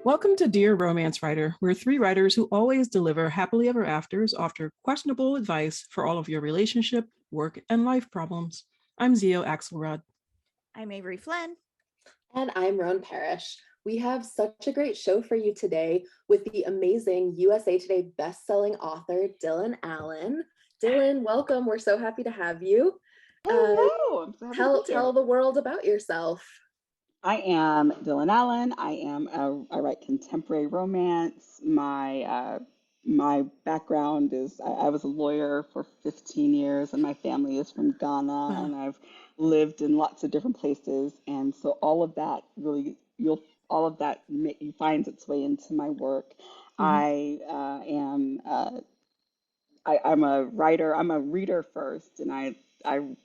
Welcome to Dear Romance Writer. We're three writers who always deliver happily ever afters after questionable advice for all of your relationship, work, and life problems. I'm Zio Axelrod. I'm Avery Flynn. And I'm Roan Parrish. We have such a great show for you today with the amazing USA Today bestselling author, Dylan Allen. Dylan, welcome. We're so happy to have you. Hello. I'm so happy to be here. Tell the world about yourself. I am Dylan Allen. I write contemporary romance. My background is I was a lawyer for 15 years, and my family is from Ghana, and I've lived in lots of different places, and so all of that finds its way into my work. I'm a writer. I'm a reader first, and I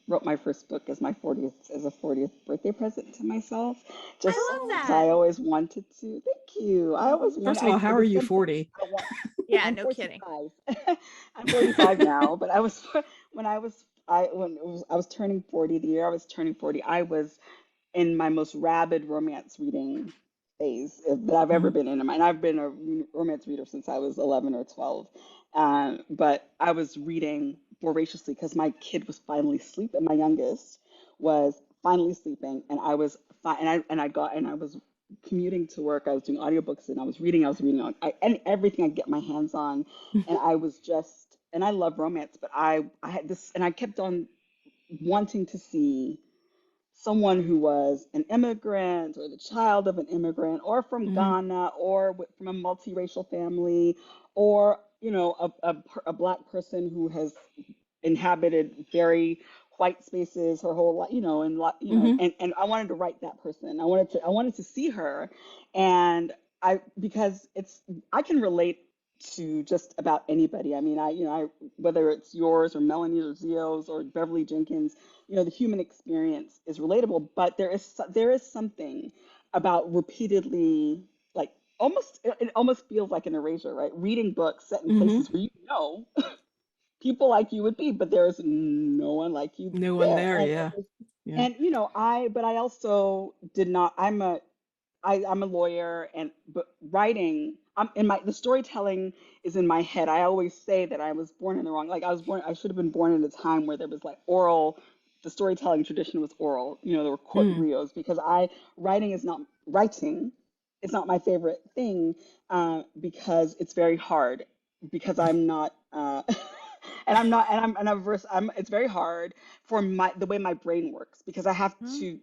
wrote my first book as a 40th birthday present to myself. Just I love that. I always wanted to. Thank you. I always wanted. First of all, how are you 40? Yeah, I'm no 45. kidding. I'm 45 now, but I was turning 40. The year I was turning 40, I was in my most rabid romance reading phase that I've ever been in. And I've been a romance reader since I was 11 or 12. But I was reading voraciously because my kid was finally asleep, my youngest was finally sleeping, and I was fine. And I was commuting to work. I was doing audiobooks, and I was reading. And everything I get my hands on, and I was just. And I love romance, but I had this, and I kept on wanting to see someone who was an immigrant or the child of an immigrant or from Ghana or from a multiracial family or, a Black person who has inhabited very white spaces her whole life, and I wanted to write that person. I wanted to see her, and because I can relate to just about anybody. I mean, whether it's yours or Melanie's or Zio's or Beverly Jenkins, the human experience is relatable, but there is something about repeatedly, like it almost feels like an erasure, right? Reading books set in places where people like you would be, but there's no one like you No one there. there, And yeah. but I also did not. I'm a lawyer, but writing. The storytelling is in my head. I always say that I was born in the wrong. Like I should have been born in a time where there was like oral. The storytelling tradition was oral. There were court griots because writing is not writing. It's not my favorite thing because it's very hard. Because I'm not. And I'm not, and it's very hard for the way my brain works because I have to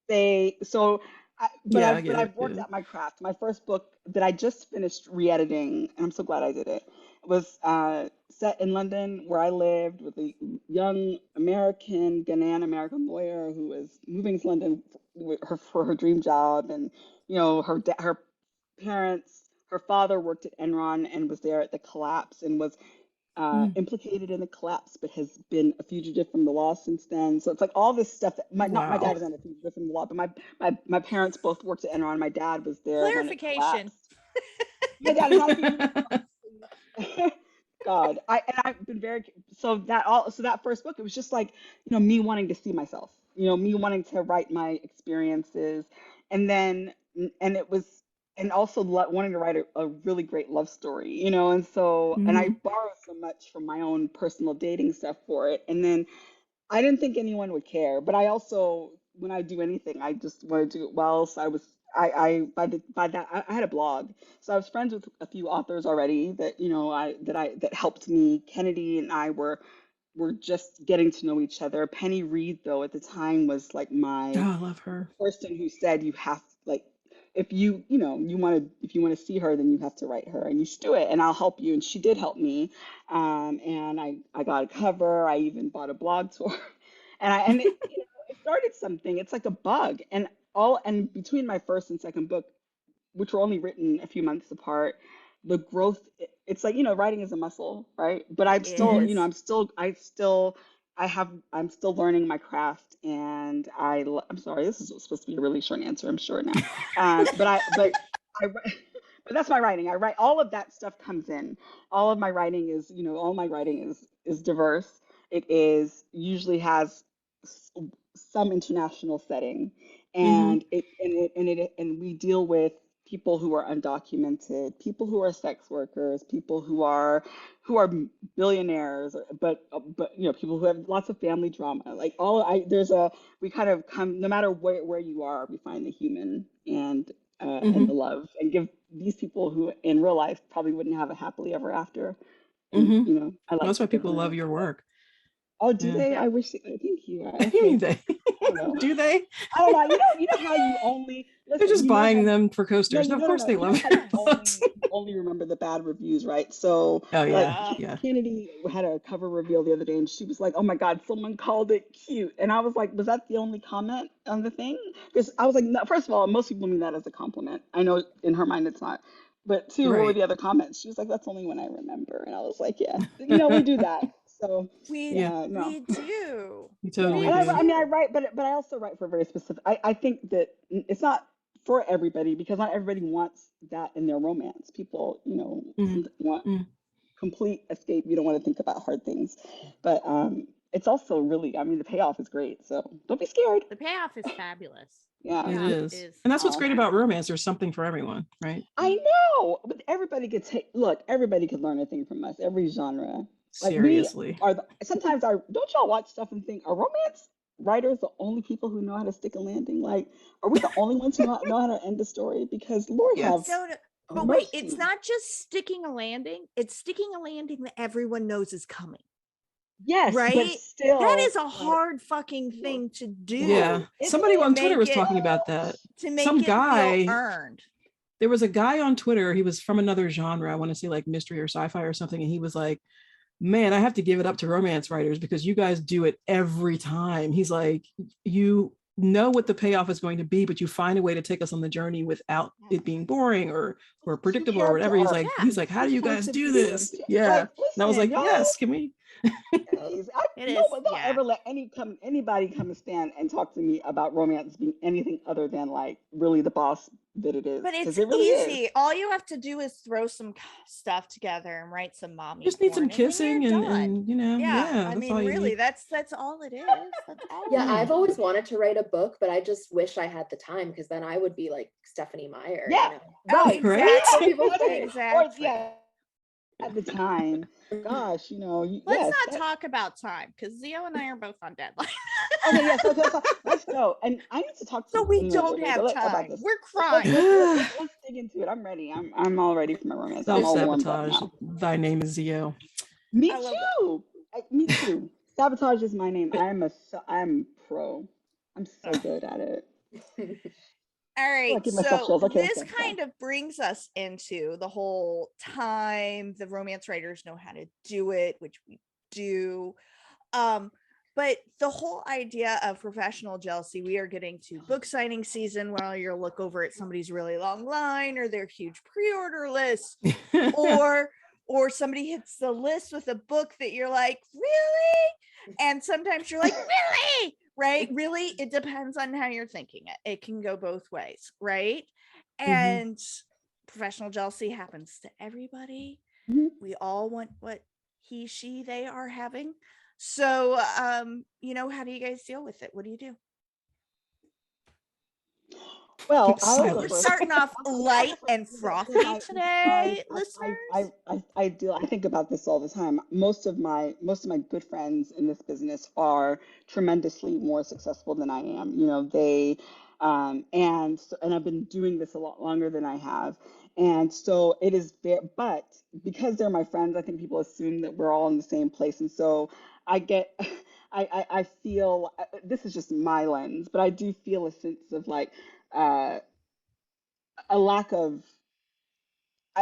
say so. I get I've it. worked at my craft. My first book that I just finished re-editing, and I'm so glad I did it, was set in London, where I lived, with a young Ghanaian American lawyer who was moving to London for her dream job, and her parents, her father worked at Enron and was there at the collapse and was implicated in the collapse, but has been a fugitive from the law since then. So it's like all this stuff that my dad is not a fugitive from the law, but my parents both worked at Enron. My dad was there when it Clarification. collapsed. My dad is not a fugitive. God, I've been very so that first book, it was just like me wanting to see myself, me wanting to write my experiences, and then and it was and also wanting to write a really great love story, and so and I borrowed so much from my own personal dating stuff for it, and then I didn't think anyone would care, but I also, when I do anything, I just want to do it well. So I was, I by that I had a blog, so I was friends with a few authors already that helped me. Kennedy and I were just getting to know each other. Penny Reed, though, at the time was like my I love her. person who said you have like if you want to see her, then you have to write her and you should do it and I'll help you, and she did help me, and I got a cover. I even bought a blog tour and it started something. It's like a bug, and between my first and second book, which were only written a few months apart, the growth, it's like, writing is a muscle, right? But I'm still, Yes. I'm still learning my craft, and I'm sorry, this is supposed to be a really short answer, I'm sure now. I, but that's my writing. I write, all of that stuff comes in. All my writing is diverse. It is usually has s- some international setting, and we deal with people who are undocumented, people who are sex workers, people who are billionaires, but people who have lots of family drama. Like all I there's a we kind of come no matter where you are, we find the human and the Hmm. love and give these people who in real life probably wouldn't have a happily ever after. And Hmm. I like That's why to give people them love a your yeah. work. Oh, do Yeah. they? Yep. I wish. Thank you. Okay. They I don't know. do they? I don't know. You know how you only They're listen. just You know how buying them for no, coasters. you No, of no, no, course no. they You know love how your you books. only remember the bad reviews, right? So Oh like yeah, Yeah. yeah. Kennedy had a cover reveal the other day, and she was like, "Oh my God, someone called it cute," and I was like, "Was that the only comment on the thing?" Because I was like, no, first of all, most people mean that as a compliment. I know in her mind it's not. But two, what were Right. the other comments? She was like, "That's only when I remember," and I was like, "Yeah, we do that." So We Yeah, yeah, no. we do. you Yeah, totally We and do. I mean, I do. write, but I also write for very specific. I think that it's not for everybody because not everybody wants that in their romance. People, Mm, want mm. complete escape. You don't want to think about hard things, but it's also really, I mean, the payoff is great. So don't be scared. The payoff is fabulous. The Yeah. It payoff is. is And that's what's Oh, great about fabulous. romance. There's something for everyone, right? I know, but everybody could take. Look, everybody could learn a thing from us. Every genre. Like we Seriously. are. Sometimes I don't y'all watch stuff and think, are romance writers the only people who know how to stick a landing? Like, are we the only ones who know how to end a story? Because Lord have Yes. No, no, but wait, it's mercy. not just sticking a landing, it's sticking a landing that everyone knows is coming, Yes, but right? That still, is a like, hard fucking look, thing to Yeah. do isn't Somebody to on it? Twitter make was it talking about that. to make Some it feel guy, earned. there was a guy on Twitter, he was from another genre. I want to say like mystery or sci-fi or something. And he was like, man, I have to give it up to romance writers because you guys do it every time. He's like, you know what the payoff is going to be, but you find a way to take us on the journey without it being boring or It's two predictable or character whatever. He's arcs. like, Yeah, he's It's like, how two do you guys points of do view. And this? Yeah. like, And I was listen, like, y'all. yes, can we? Guys, it no, is. but don't Yeah. ever let anybody come and stand and talk to me about romance being anything other than like really the boss that it is, But because it's it really is. easy. All you have to do is throw some stuff together and write some mommy Just need some porn, and then kissing you're and done. yeah, I that's mean, all you really, need. that's all it is. That's all Yeah, it Yeah. I've is. always wanted to write a book, but I just wish I had the time because then I would be like Stephanie Meyer, Yeah, Oh, right. Right? Yeah, What people exactly. say. or Exactly. yeah, at the time. Gosh, Let's yes. not talk about time because Zio and I are both on deadline. Okay, yes. Let's go. And I need to talk So to we anyone don't later have about time. this. We're Let's crying. let's let's let's let's dig into it. I'm ready. I'm all ready for my romance. I'm all warmed up Self-sabotage. now. Thy name is Zio. Me I love that. too. Me too. Sabotage is my name. I'm pro. I'm so Ugh. good at it. All Oh, I right, give myself so chills. Okay, let's this go. Yeah. kind of brings us into the whole time the romance writers know how to do it, which we do. But the whole idea of professional jealousy, we are getting to book signing season where you'll look over at somebody's really long line or their huge pre-order list, or somebody hits the list with a book that you're like, really? And sometimes you're like, really? Right? Really? It depends on how you're thinking it. It can go both ways, right? And professional jealousy happens to everybody. Mhm. We all want what he, she, they are having. So, how do you guys deal with it? What do you do? Well, I'll go We're Silence. first. starting off I'll go light first and because frothy today, listeners. I think about this all the time. Most of my good friends in this business are tremendously more successful than I am. They and I've been doing this a lot longer than I have. And so it is but because they're my friends, I think people assume that we're all in the same place. And so I get I feel this is just my lens, but I do feel a sense of like uh, a lack of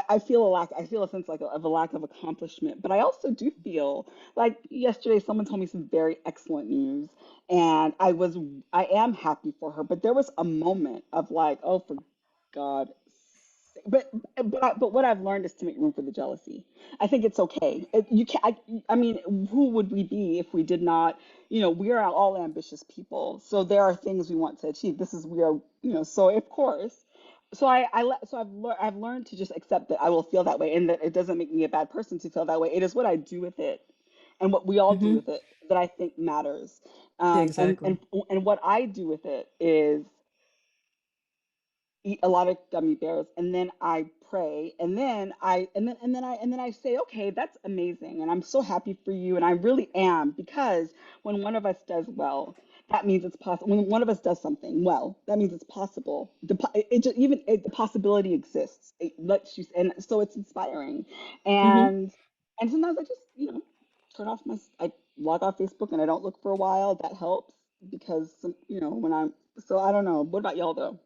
I feel a sense like of a lack of accomplishment, but I also do feel like yesterday someone told me some very excellent news, and I am happy for her, but there was a moment of like, oh, for God. But what I've learned is to make room for the jealousy. I think it's okay. You can I mean, who would we be if we did not? We are all ambitious people, so there are things we want to achieve. We are, so of course. So I've learned to just accept that I will feel that way, and that it doesn't make me a bad person to feel that way. It is what I do with it, and what we all do Hmm. with it that I think matters. Yeah, And exactly. what I do with it is eat a lot of gummy bears, and then I pray, and then I say, okay, that's amazing, and I'm so happy for you, and I really am, because when one of us does well, that means it's possible. When one of us does something well, that means it's possible. The possibility exists. It lets you, and so it's inspiring, Mm-hmm. and sometimes I just, turn off I log off Facebook and I don't look for a while. That helps because when I'm so I don't know. What about y'all though?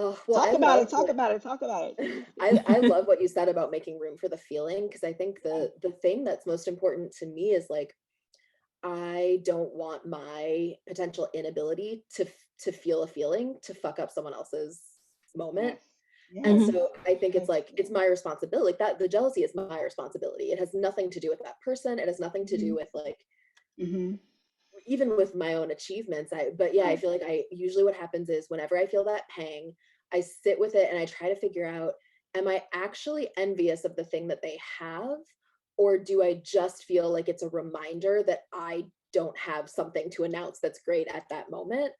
Oh, well, I Talk about it. love Talk what about it. Talk about I it. love what you said about making room for the feeling, because I think the thing that's most important to me is like I don't want my potential inability to feel a feeling to fuck up someone else's moment. Yes. And Yes. Mm-hmm. so I think it's Yes. like it's my responsibility. Like that the jealousy is my responsibility. It has nothing to do with that person. It has nothing to do Hmm. with like Hmm. even with my own achievements. But yeah, I Right. feel like I usually what happens is whenever I feel that pang, I sit with it and I try to figure out, am I actually envious of the thing that they have? Or do I just feel like it's a reminder that I don't have something to announce that's great at that moment?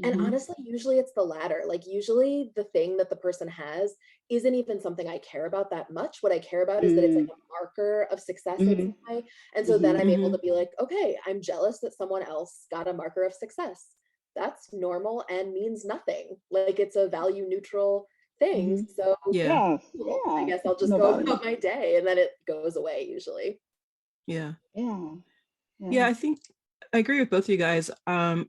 And Hmm. honestly, usually it's the latter. Like, usually the thing that the person has isn't even something I care about that much. What I care about is that it's like Hmm. a marker of success in Hmm. some way. And so then Hmm. I'm able Mm-hmm. to be like, okay, I'm jealous that someone else got a marker of success. That's normal and means nothing. Like, it's a value neutral thing. Hmm. So Yeah. Yes. cool. I Yeah. guess I'll just No go value. about my day and then it goes away usually. Yeah. Yeah. Yeah, Yeah. I think I agree with both of you guys.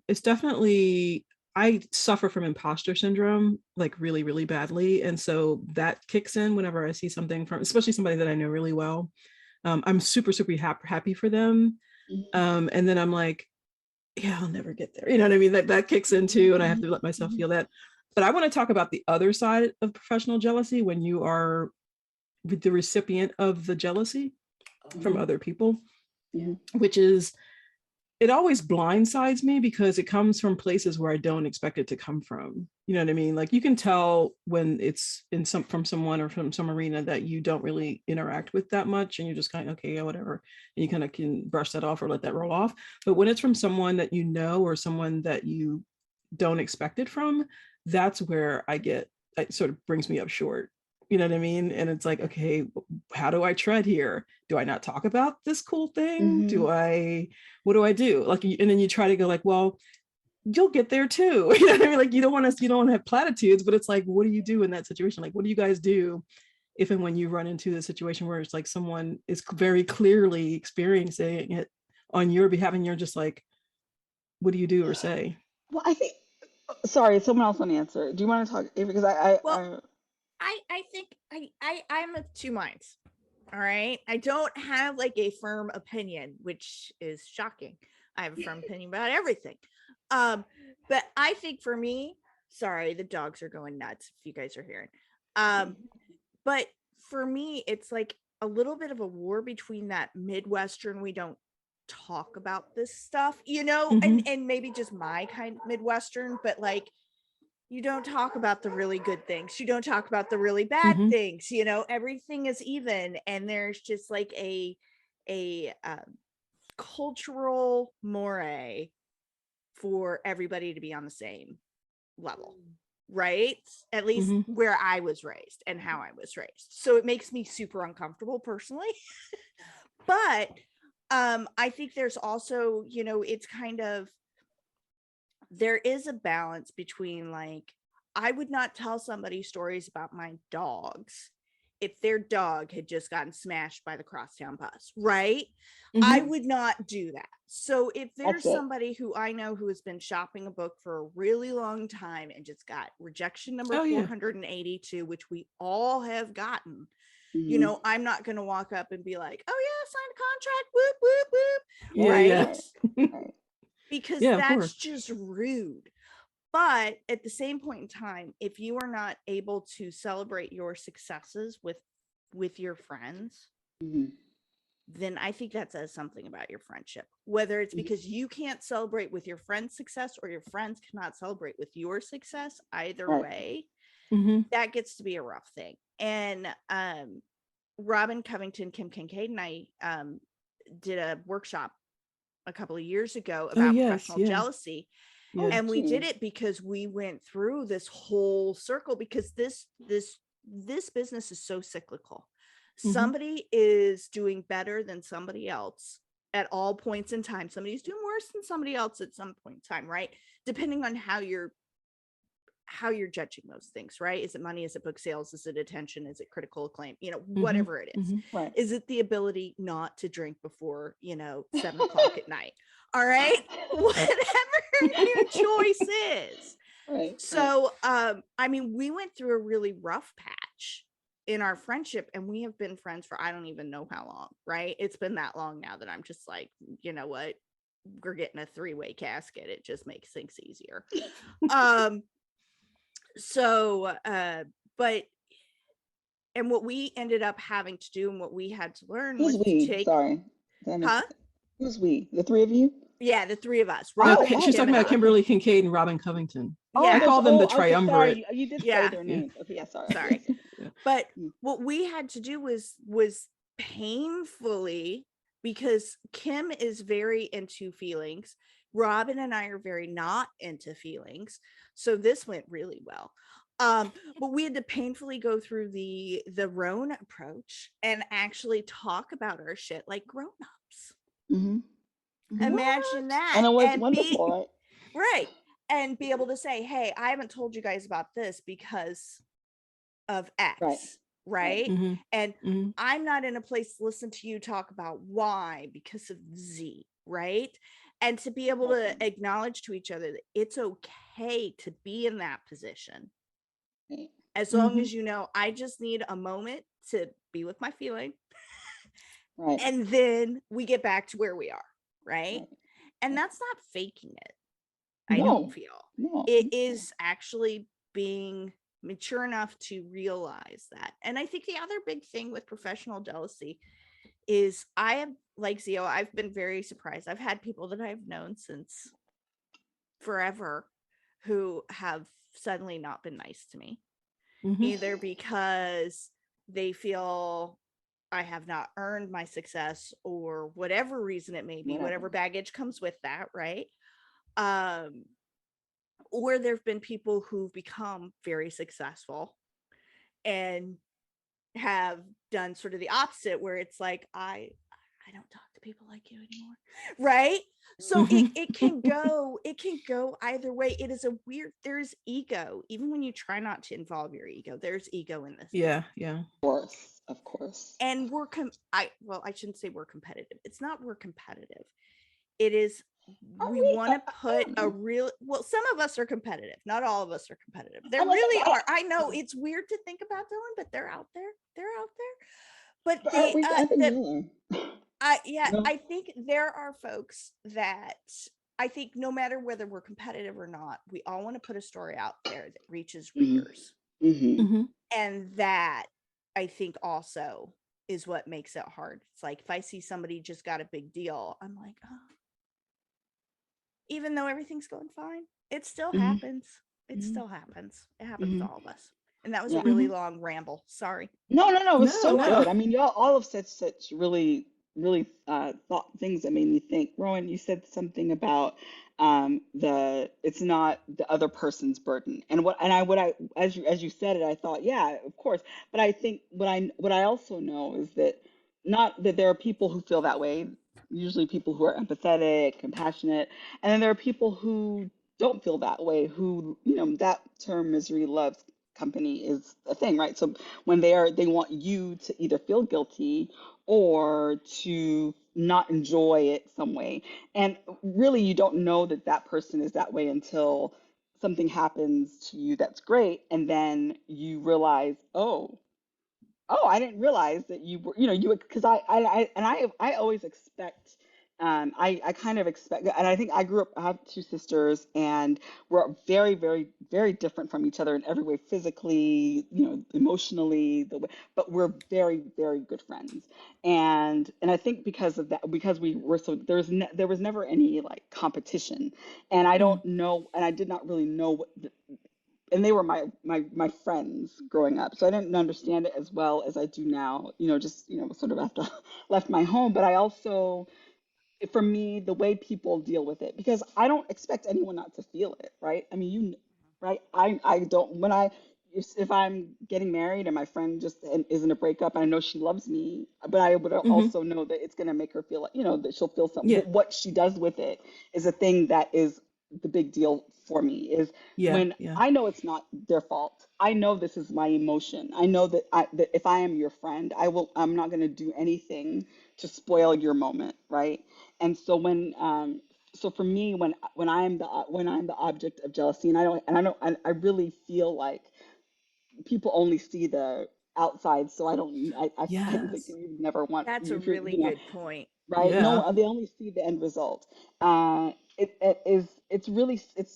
It's definitely I suffer from imposter syndrome like really, really badly. And so that kicks in whenever I see something from, especially somebody that I know really well. I'm super, super happy for them. Hmm. And then I'm like, yeah, I'll never get there. You know what I mean? That kicks in too, and I have Hmm. to let myself Hmm. feel that. But I want to talk about the other side of professional jealousy when you are the recipient of the jealousy from Oh, other people, yeah. Hmm. which is it always blindsides me because it comes from places where I don't expect it to come from. You know what I mean? Like you can tell when it's in some from someone or from some arena that you don't really interact with that much, and you're just kind of okay, yeah, whatever, and you kind of can brush that off or let that roll off. But when it's from someone that you know or someone that you don't expect it from, that's where it sort of brings me up short. You know what I mean? And it's like, okay, how do I tread here? Do I not talk about this cool thing? What do I do? Like, and then you try to go like, well, you'll get there too. You know what I mean? Like you don't want to have platitudes, but it's like, what do you do in that situation? Like, what do you guys do if and when you run into the situation where it's like someone is very clearly experiencing it on your behalf and you're just like, what do you do or say? Well, I think. Sorry, someone else want to answer. Do you want to talk? Because Well, I think I'm of two minds. All right. I don't have like a firm opinion, which is shocking. I have a firm opinion about everything. Um, but I think for me, sorry, the dogs are going nuts if you guys are hearing. Um, but for me, it's like a little bit of a war between that Midwestern, we don't talk about this stuff, Mm-hmm. and maybe just my kind of Midwestern, but like you don't talk about the really good things. You don't talk about the really bad Mm-hmm. things. Everything is even, and there's just like a cultural moray for everybody to be on the same level, right? At least Mm-hmm. where I was raised and how I was raised. So it makes me super uncomfortable personally. But I think there's also, it's kind of there is a balance between like I would not tell somebody stories about my dogs if their dog had just gotten smashed by the crosstown bus, right? I Mm-hmm. would not do that. So if that's there's it. somebody who I know who has been shopping a book for a really long time and just got rejection number Oh yeah. 482, which we all have gotten, Hmm. I'm not going to walk up and be like, oh yeah, sign a contract, whoop, whoop, whoop, Yeah, Right. yeah. right? Right. Right. Because Yeah, of that's course. just rude. But at the same point in time, if you are not able to celebrate your successes with your friends, Hmm. then I think that says something about your friendship. Whether it's Hmm. because you can't celebrate with your friend's success or your friends cannot celebrate with your success, either Right. way, Mm-hmm. that gets to be a rough thing. And Robin Covington, Kim Kincaid, and I did a workshop a couple of years ago Oh about yes, professional yeah. jealousy. Yeah. And we did Gee. it because we went through this whole circle, because this business is so cyclical. Mhm. Somebody is doing better than somebody else at all points in time. Somebody's doing worse than somebody else at some point in time, right? Depending on how you're judging those things, right? Is it money? Is it book sales? Is it attention? Is it critical acclaim? Whatever it is. Mhm. Right. Is it the ability not to drink before 7:00 at night? All right. Whatever your choice is. Right. So I mean, we went through a really rough patch in our friendship, and we have been friends for I don't even know how long, right? It's been that long now that I'm just like, you know what, we're getting a 3-way casket. It just makes things easier. So but and what we ended up having to do, and what we had to learn, was Who's to we? take Sorry. Did I miss huh it? Who's we? The three of you? yeah, the three of us, No, Robin and she's Kim talking and about I. Kimberly Kincaid and Robin Covington. Oh, I Yeah, call them the okay, triumvirate. sorry. You did say Yeah. their names. Okay, yeah, sorry. Sorry. Yeah. But Mm. what we had to do was painfully, because Kim is very into feelings, Robin and I are very not into feelings, so this went really well. But we had to painfully go through the Roan approach and actually talk about our shit like grown-ups. Mm-hmm. Imagine that. And it was And wonderful, right, and be able to say, hey, I haven't told you guys about this because of X, Right. right? Mhm. And Mhm. I'm not in a place to listen to you talk about Y because of Z, right? And to be able to acknowledge to each other that it's okay to be in that position, right. as long Mhm. as I just need a moment to be with my feeling, Right. and then we get back to where we are, right? Right. And that's not faking it. I No. don't feel No. it is actually being mature enough to realize that. And I think the other big thing with professional jealousy is, I have, like Zio, I've been very surprised. I've had people that I've known since forever who have suddenly not been nice to me, Mhm. either because they feel I have not earned my success, or whatever reason it may be, whatever baggage comes with that, right? Or there have been people who've become very successful and have done sort of the opposite, where it's like, I don't talk to people like you anymore, right? So Mhm. it can go either way. It is there's ego, even when you try not to involve your ego, there's ego in this Yeah. thing. Yeah. Of course. And I shouldn't say we're competitive. It's not we're competitive. It is, Are we we? want to I put don't a know. real, well, some of us are competitive, not all of us are competitive. There Unless really are. I know it's weird to think about, Dylan, but they're out there. But but aren't we? I think we are. No. I think there are folks that, I think no matter whether we're competitive or not, we all want to put a story out there that reaches readers. Mm-hmm. Mhm. And that, I think, also is what makes it hard. It's like, if I see somebody just got a big deal, I'm like, oh, even though everything's going fine, it still Mhm. happens. It Mhm. still happens. It happens to Mhm. all of us. And that was a Yeah. really Mhm. long ramble. Sorry. No, it was No, so no. good. I mean, y'all all have said such really, really thought things that made me think. Rowan, you said something about it's not the other person's burden. And what I as you said it, I thought, yeah, of course. But I think what I also know is that, not that there are people who feel that way, usually people who are empathetic, compassionate, and then there are people who don't feel that way, who, that term misery loves company is a thing, right? So when they want you to either feel guilty or to not enjoy it some way. And really, you don't know that that person is that way until something happens to you that's great, and then you realize, oh, I didn't realize that you were, because I always expect, I kind of expect, and I think I have two sisters, and we're very, very, very different from each other in every way, physically, emotionally, but we're very, very good friends. And I think because of that, because we were so, there was never any like competition. And I Mhm. don't know, and I did not really know and they were my friends growing up, so I didn't understand it as well as I do now, just sort of after I left my home. But I also for me, the way people deal with it, because I don't expect anyone not to feel it, right? I mean, right? I don't, when if I'm getting married and my friend just is in a breakup, I know she loves me, but I would Hmm. also know that it's going to make her feel like, that she'll feel something. Yeah. But what she does with it is a thing that is the big deal for me, is Yeah. when Yeah. I know it's not their fault. I know this is my emotion. I know that if I am your friend, I'm not going to do anything to spoil your moment, right? And so so for me, when I'm the object of jealousy, and I really feel like people only see the outside, so I think Yes. you never want, That's a if you're, really good point. right? Yeah. No, they only see the end result. It's really, it's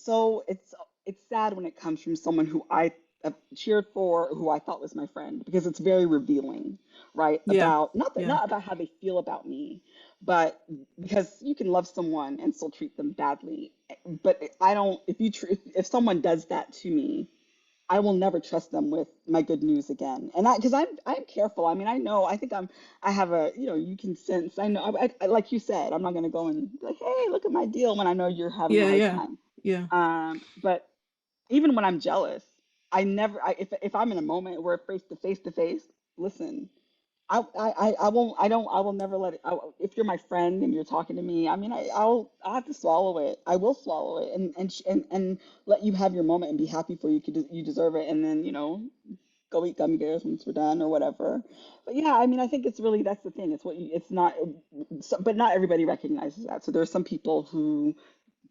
sad when it comes from someone who I cheered for, who I thought was my friend, because it's very revealing, right? Yeah. About Yeah. not about how they feel about me, but because you can love someone and still treat them badly. But I don't, if someone does that to me, I will never trust them with my good news again. And because I'm careful. I mean, I think I have you can sense, I know, like you said, I'm not going to go and be like, hey, look at my deal, when I know you're having a Yeah. hard Yeah. time. Yeah. But even when I'm jealous, if I'm in a moment where face to face, listen, I won't, I will never let it, if you're my friend and you're talking to me, I mean, I'll have to swallow it. I will swallow it, and let you have your moment and be happy for you. You deserve it. And then, go eat gummy bears once we're done or whatever. But yeah, I mean, I think that's the thing. It's not, but not everybody recognizes that. So there are some people who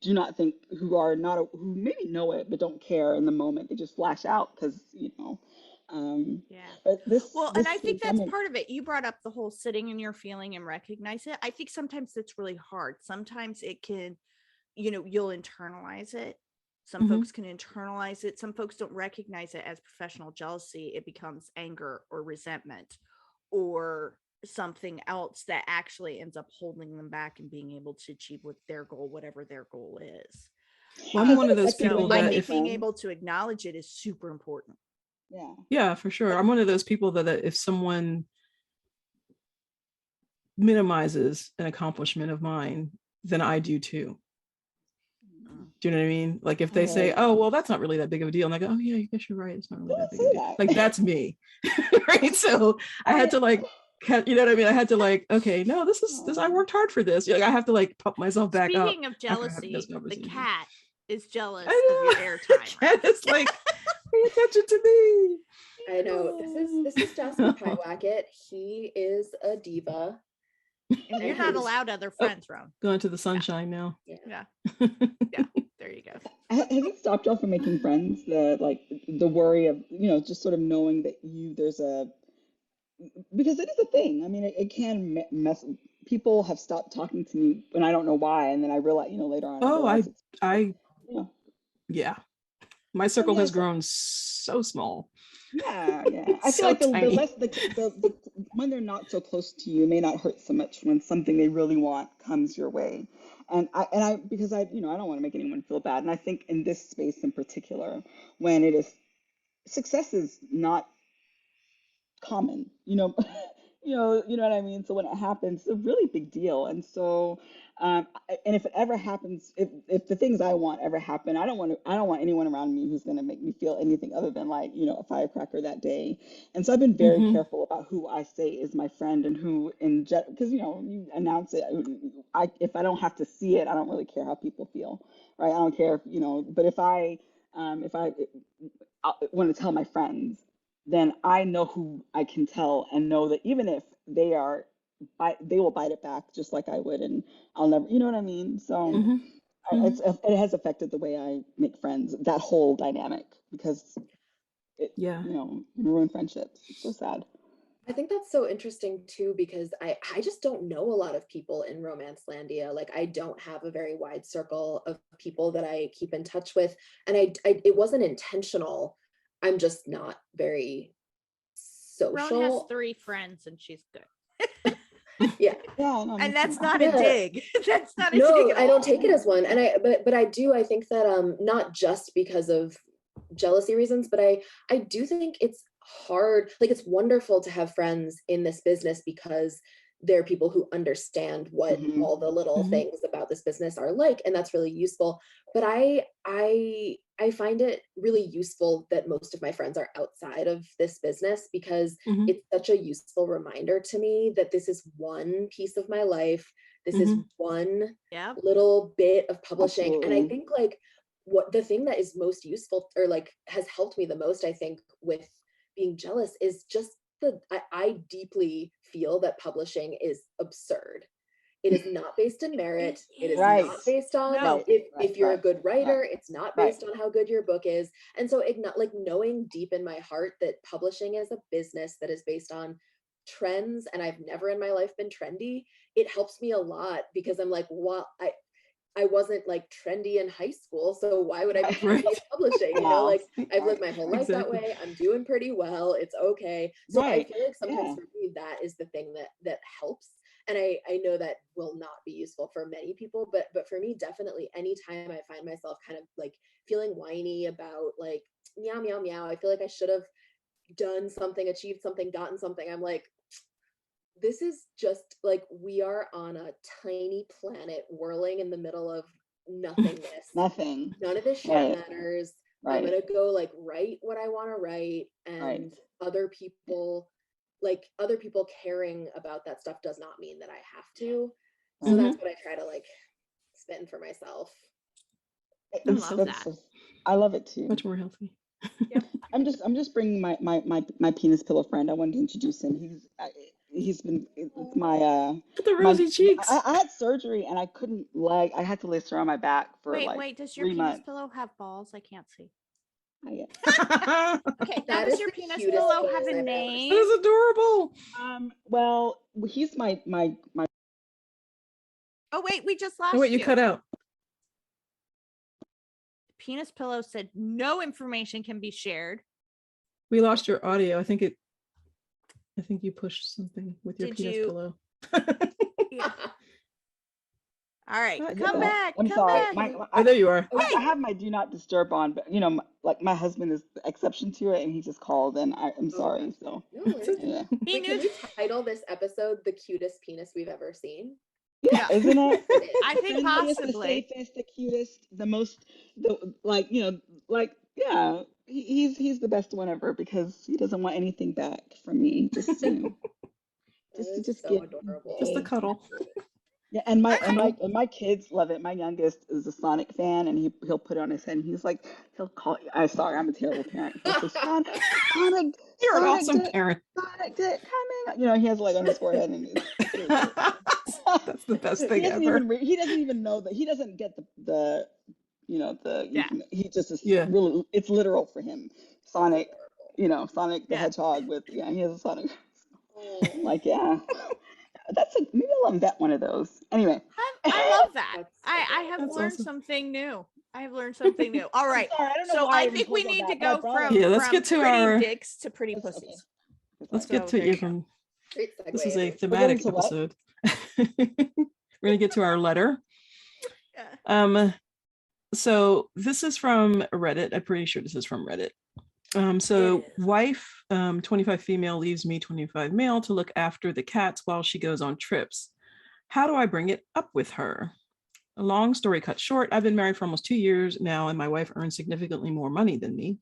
do not think, who are not, who maybe know it, but don't care in the moment. They just flash out because, um, Yeah. but Well, and I this think week, that's part of it. You brought up the whole sitting in your feeling and recognize it. I think sometimes it's really hard. Sometimes it can, you'll internalize it. Some Hmm. folks can internalize it. Some folks don't recognize it as professional jealousy. It becomes anger or resentment or something else that actually ends up holding them back and being able to achieve what their goal, whatever their goal is. Well, I'm one of those I can So people blame it I on that my think if, being friends. able to acknowledge it is super important. Yeah. yeah, for sure. I'm one of those people that if someone minimizes an accomplishment of mine, then I do too. Mm. Do you know what I mean? Like if they say, Oh, "Oh, well, that's not really that big of a deal," and I go, "Oh yeah, I guess you're right. It's not really who that would big of a say deal." Like that? that's me, right? So I had I, to like, you know what I mean? I had to like, okay, no, this is this. I oh, worked hard for this. Like I have to like pump myself back up Speaking of after having those jealousy, the conversations. cat is jealous of your I know. airtime, Cat Roan. is like, pay attention to me. I know this is Jasper Pyewacket. He is a diva, And and you're not his allowed other Oh, friends, Roan. going to the Yeah, sunshine now. yeah. yeah, yeah. There you go. has it stopped y'all from making friends? The worry of, just sort of knowing that there's because it is a thing. I mean, it can mess. People have stopped talking to me and I don't know why. And then I realize, later on, I Oh, realize it's because, I, you know, yeah. My so circle yeah, has so grown so small, yeah, yeah. I feel so like the tiny. less the when they're not so close to you, it may not hurt so much when something they really want comes your way. And I because I don't want to make anyone feel bad. And I think in this space in particular, when it is success is not common, you know what I mean? So when it happens, it's a really big deal. And so, and if it ever happens, if the things I want ever happen, I don't want anyone around me who's going to make me feel anything other than like, a firecracker that day. And so I've been very Hmm. careful about who I say is my friend and who because, you announce it. If I don't have to see it, I don't really care how people feel, right? I don't care but if I want to tell my friends, then I know who I can tell and know that even if they will bite it back just like I would, and I'll never, you know what I mean? So Hmm. Hmm. it has affected the way I make friends, that whole dynamic, because it, Yeah. can ruin friendships. It's so sad. I think that's so interesting too, because I just don't know a lot of people in Romancelandia. Like I don't have a very wide circle of people that I keep in touch with. And it wasn't intentional. I'm just not very Roan has social. 3 friends and she's good. Yeah. Yeah, no, me And too. that's not a Yeah. dig. That's not a dig No, at I don't all. take it as one. And but I think that not just because of jealousy reasons, but I do think it's hard. Like it's wonderful to have friends in this business because there are people who understand what Mhm. all the little Mhm. things about this business are like, and that's really useful. But I find it really useful that most of my friends are outside of this business, because Mhm. it's such a useful reminder to me that this is one piece of my life. This is Mhm. one Yep. little bit of publishing. And I Absolutely. think like what the thing that is most useful, or like has helped me the most, I think, with being jealous, is just I deeply feel that publishing is absurd. It is not based in merit. It is Right. not based on No. Right. if you're a Right. good writer. Right. It's not Right. based on how good your book is. And so like knowing deep in my heart that publishing is a business that is based on trends, and I've never in my life been trendy, it helps me a lot, because I'm like, well, I wasn't like trendy in high school, so why would I be trendy in Right. publishing? You know, Wow. like I've lived Right. my whole life that Exactly. way. I'm doing pretty well. It's okay. So I Right. feel like sometimes Yeah. for me that is the thing that helps. And I know that will not be useful for many people, but for me, definitely anytime I find myself kind of like feeling whiny about like meow meow meow, I feel like I should have done something, achieved something, gotten something. I'm like, this is just like we are on a tiny planet whirling in the middle of nothingness. Nothing. None of this shit Right. matters. I'm Right. gonna go like write what I want to write, Right. and other people caring about that stuff does not mean that I have to. So Right. that's Mhm. what I try to like spin for myself. That's love so that. I love it too. much more healthy. Yep. I'm just bringing my penis pillow friend. I wanted to introduce him. He's been it's The my rosy cheeks. I had surgery and I couldn't I had to lay her on my back for Wait, like wait. Does your 3 penis months. pillow have balls? I can't see. I, Okay, now That does is your the penis cutest pillow face have a I've ever That name? seen. is adorable. well, he's my Oh wait, we just Oh lost wait, you you. cut out. Penis pillow said no information can be shared. We lost your audio. I think you pushed something with your Did penis you? pillow. Yeah. All right, Not come yet. back. I'm Come sorry. back. Oh, there you are. I have my do not disturb on, but like my husband is the exception to it, and he just called, and I'm Oh, okay. sorry. So No worries. yeah, He Wait, knew. can we title this episode "The Cutest Penis We've Ever Seen"? yeah, isn't it? It is. I The think friendliest, the possibly. safest, the cutest, the most, the like like yeah, he's the best one ever because he doesn't want anything back from me. Just That to is just so get Just a adorable. cuddle. yeah, and A cuddle. my kids love it. My youngest is a Sonic fan, and he'll put it on his head, and he's like, he'll call. I'm sorry, I'm a terrible parent. He'll say, Sonic, You're an Sonic, awesome Dick, parent. Sonic, Dick, coming. He has like on his forehead, and it's really cute. That's the best thing ever. He doesn't even know that he doesn't get the Yeah. he just is Yeah. really it's literal for him. Sonic, Adorable. Sonic the Yeah. Hedgehog he has a Sonic. Oh, Like yeah. Maybe I'll invent one of those. Anyway. I love that. that's I have That's learned awesome. something new. I have learned something new. All I'm right. sorry, I don't know So why I I even think we pulled on need to that, but I go brought it from Yeah, up. let's get to pretty our dicks to pretty That's okay. pussies. let's Sorry. get So to there you go. even great segue. this is a Avery. We're getting thematic to what? episode. We're gonna get to our letter. Yeah. So this is from Reddit. I'm pretty sure this is from Reddit. So It is. wife, 25 female, leaves me 25 male to look after the cats while she goes on trips. How do I bring it up with her? A long story cut short, I've been married for almost 2 years now, and my wife earns significantly more money than me.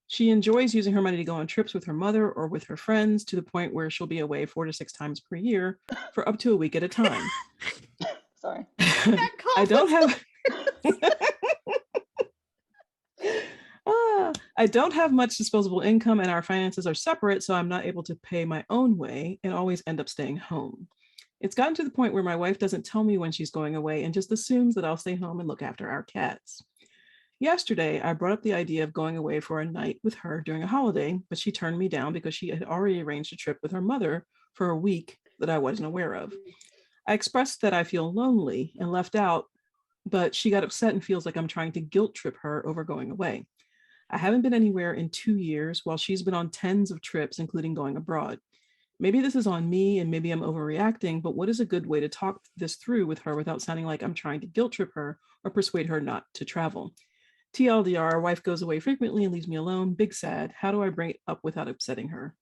She enjoys using her money to go on trips with her mother or with her friends, to the point where she'll be away 4 to 6 times per year for up to a week at a time. Sorry. That I cough don't was have I don't have much disposable income, and our finances are separate, so I'm not able to pay my own way and always end up staying home. It's gotten to the point where my wife doesn't tell me when she's going away and just assumes that I'll stay home and look after our cats. Yesterday, I brought up the idea of going away for a night with her during a holiday, but she turned me down because she had already arranged a trip with her mother for a week that I wasn't aware of. I expressed that I feel lonely and left out, but she got upset and feels like I'm trying to guilt trip her over going away. I haven't been anywhere in 2 years, while she's been on tens of trips, including going abroad. Maybe this is on me and maybe I'm overreacting, but what is a good way to talk this through with her without sounding like I'm trying to guilt trip her or persuade her not to travel? TLDR, our wife goes away frequently and leaves me alone. Big sad. How do I bring it up without upsetting her?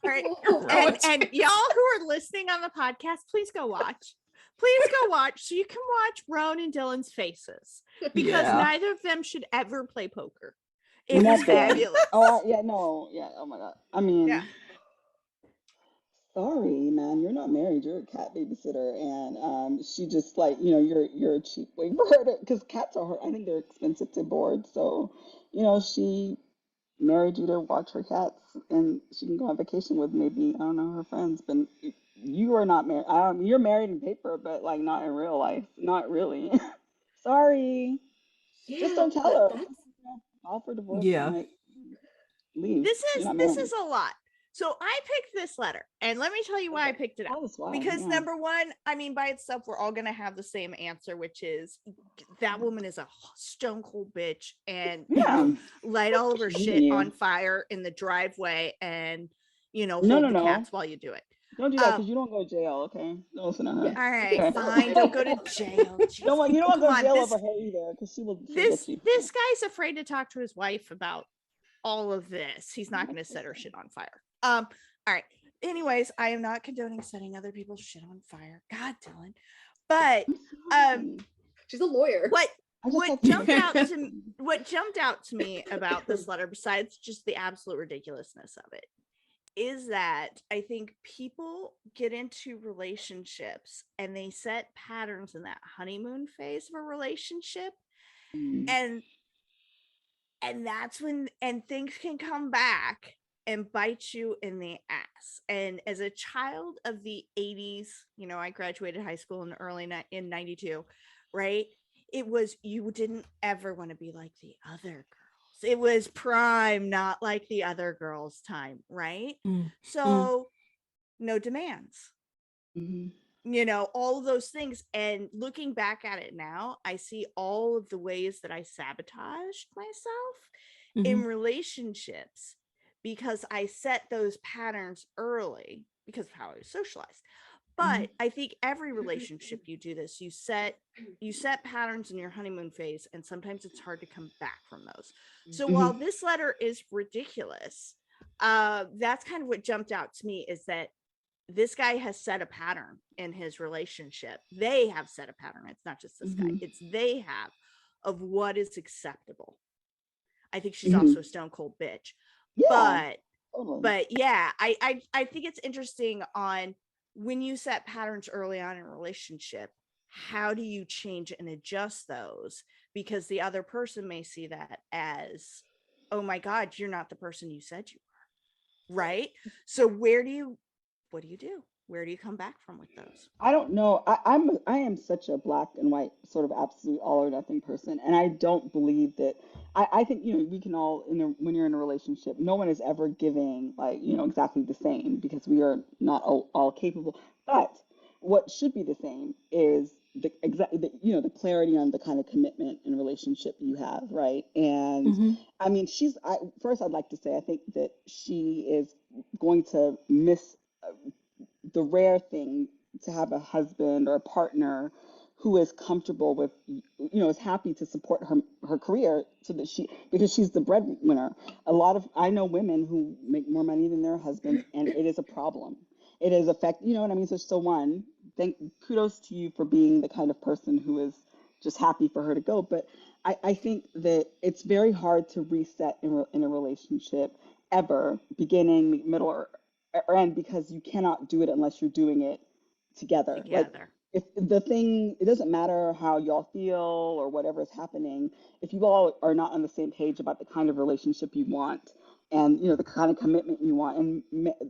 All right. Throw it. And y'all who are listening on the podcast, please go watch. So you can watch Roan and Dylan's faces, because neither of them should ever play poker. It was fabulous. Oh yeah, no, yeah. Oh my god. I mean, Yeah. sorry, man, you're not married. You're a cat babysitter, and she just like you're a cheap way for her to, because cats are I think they're expensive to board. So she married you to watch her cats, and she can go on vacation with maybe I don't know her friends. But you are not married. You're married in paper, but like not in real life. Not really. Sorry. Just don't tell her. That's File for divorce and Yeah. like leave. This You're not is married. a lot. So I picked this letter, and let me tell you why I picked it out. Tell us why. Because Yeah. number one, I mean, by itself, we're all gonna have the same answer, which is that woman is a stone cold bitch, and Yeah. light all of her She's shit leaving you. on fire in the driveway, and No, hold no, the no. cats while you do it. Don't do that because you don't go to jail, okay? Don't listen to her. Yes. All right, Okay. fine. Don't go to jail. You don't want to Come go to on, jail this over her either because she'll this get you. this guy's afraid to talk to his wife about all of this. He's not going to set her shit on fire. All right. Anyways, I am not condoning setting other people's shit on fire. God, Dylan. But she's a lawyer. what jumped out to me about this letter, besides just the absolute ridiculousness of it, is that I think people get into relationships and they set patterns in that honeymoon phase of a relationship, and that's when things can come back and bite you in the ass. And as a child of the 80s, I graduated high school in 92, right? It was, you didn't ever want to be like the other girls. It was prime not like the other girls time, right? So no demands. All of those things. And looking back at it now, I see all of the ways that I sabotaged myself in relationships because I set those patterns early because of how I was socialized. But I think every relationship you do this, you set patterns in your honeymoon phase, and sometimes it's hard to come back from those. So while this letter is ridiculous, that's kind of what jumped out to me, is that this guy has set a pattern in his relationship. They have set a pattern. It's not just this guy. It's they have, of what is acceptable. I think she's also a stone cold bitch. Yeah, but yeah, I think it's interesting on when you set patterns early on in a relationship, how do you change and adjust those? Because the other person may see that as, oh my God, you're not the person you said you were. Right? So what do you do? Where do you come back from with those? I don't know. I am such a black and white sort of absolute all or nothing person, and I don't believe that. I think we can all when you're in a relationship, no one is ever giving like exactly the same because we are not all capable. But what should be the same is the clarity on the kind of commitment and relationship you have, right? And I mean, first I'd like to say I think that she is going to miss the rare thing to have a husband or a partner who is comfortable with is happy to support her career so that because she's the breadwinner. I know women who make more money than their husbands, and it is a problem. It is you know what I mean? So one, kudos to you for being the kind of person who is just happy for her to go. But I think that it's very hard to reset in a relationship ever, beginning, middle, or end, because you cannot do it unless you're doing it together. Like if it doesn't matter how y'all feel or whatever is happening, if you all are not on the same page about the kind of relationship you want and the kind of commitment you want, and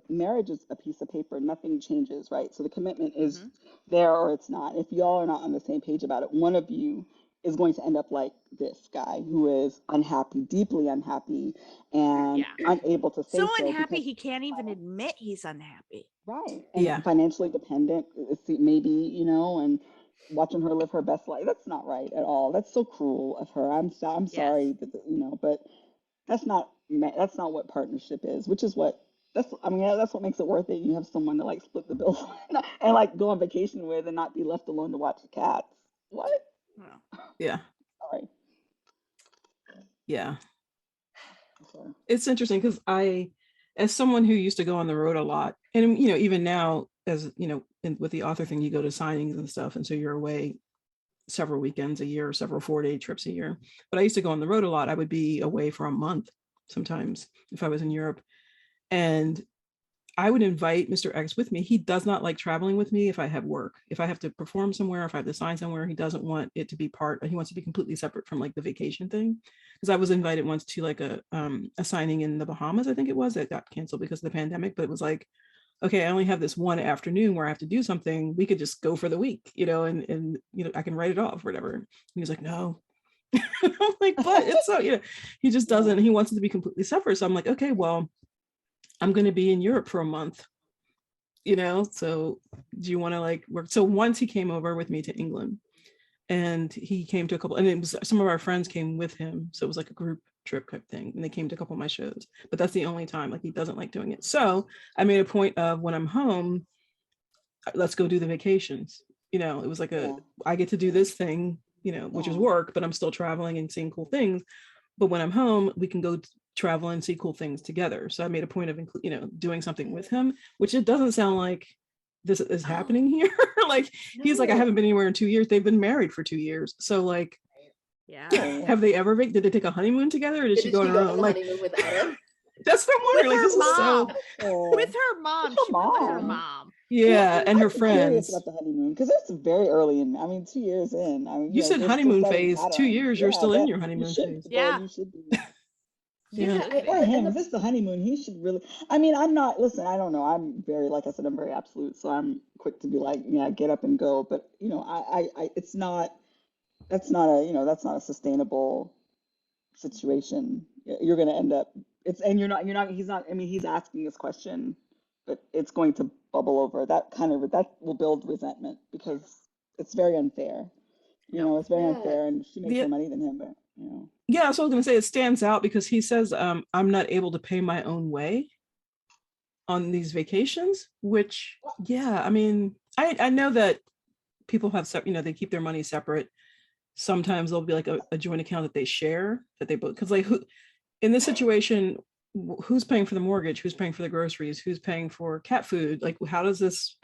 marriage is a piece of paper, nothing changes, right? So the commitment is there or it's not. If y'all are not on the same page about it, one of you is going to end up like this guy who is unhappy, deeply unhappy, and unable to say so unhappy he can't even admit he's unhappy. Right. And financially dependent, maybe, and watching her live her best life. That's not right at all. That's so cruel of her. I'm sorry that, but that's not what partnership is, which is that's what makes it worth it. You have someone to like split the bill and like go on vacation with and not be left alone to watch the cats. What? Yeah. Sorry. Yeah. It's interesting because I as someone who used to go on the road a lot, and even now, as with the author thing, you go to signings and stuff, and so you're away several weekends a year, several 4-day trips a year. But I used to go on the road a lot. I would be away for a month sometimes if I was in Europe, and I would invite Mr. X with me. He does not like traveling with me if I have work. If I have to perform somewhere, if I have to sign somewhere, he doesn't want it to be he wants to be completely separate from like the vacation thing. Because I was invited once to like a signing in the Bahamas, I think it was, that got canceled because of the pandemic. But it was like, okay, I only have this one afternoon where I have to do something. We could just go for the week, and I can write it off or whatever. And he was like, no. I'm like, but it's so, he just doesn't, he wants it to be completely separate. So I'm like, okay, well, I'm going to be in Europe for a month, so do you want to like work? So once he came over with me to England, and he came to a couple, and it was some of our friends came with him. So it was like a group trip type thing. And they came to a couple of my shows, but that's the only time, like he doesn't like doing it. So I made a point of, when I'm home, let's go do the vacations. It was like I get to do this thing, which is work, but I'm still traveling and seeing cool things. But when I'm home, we can go travel and see cool things together. So I made a point of, doing something with him, which it doesn't sound like this is happening here. Like, he's like, I haven't been anywhere in 2 years. They've been married for 2 years. So like, have they ever, did they take a honeymoon together, or did she go on her own? Like, without him? that's what I'm wondering. Like, this is so. With her mom. She went with her mom. Yeah, and her friends. About the honeymoon, because it's very early in. 2 years in. You said honeymoon phase. 2 years. You're still in your honeymoon phase. Yeah. You should be. Yeah, If it's the honeymoon, he should really. I'm not. Listen, I don't know. I'm very, like I said, I'm very absolute. So I'm quick to be like, yeah, get up and go. But it's not. That's not a sustainable situation. You're going to end up. You're not. He's not. He's asking this question, but it's going to bubble over. That will build resentment, because it's very unfair. It's very unfair, and she makes more money than him, but Yeah, so I was going to say, it stands out because he says, I'm not able to pay my own way on these vacations, which, I know that people have, they keep their money separate. Sometimes there'll be like a joint account that they share, that they both, because like, in this situation, who's paying for the mortgage? Who's paying for the groceries? Who's paying for cat food? Like, how is this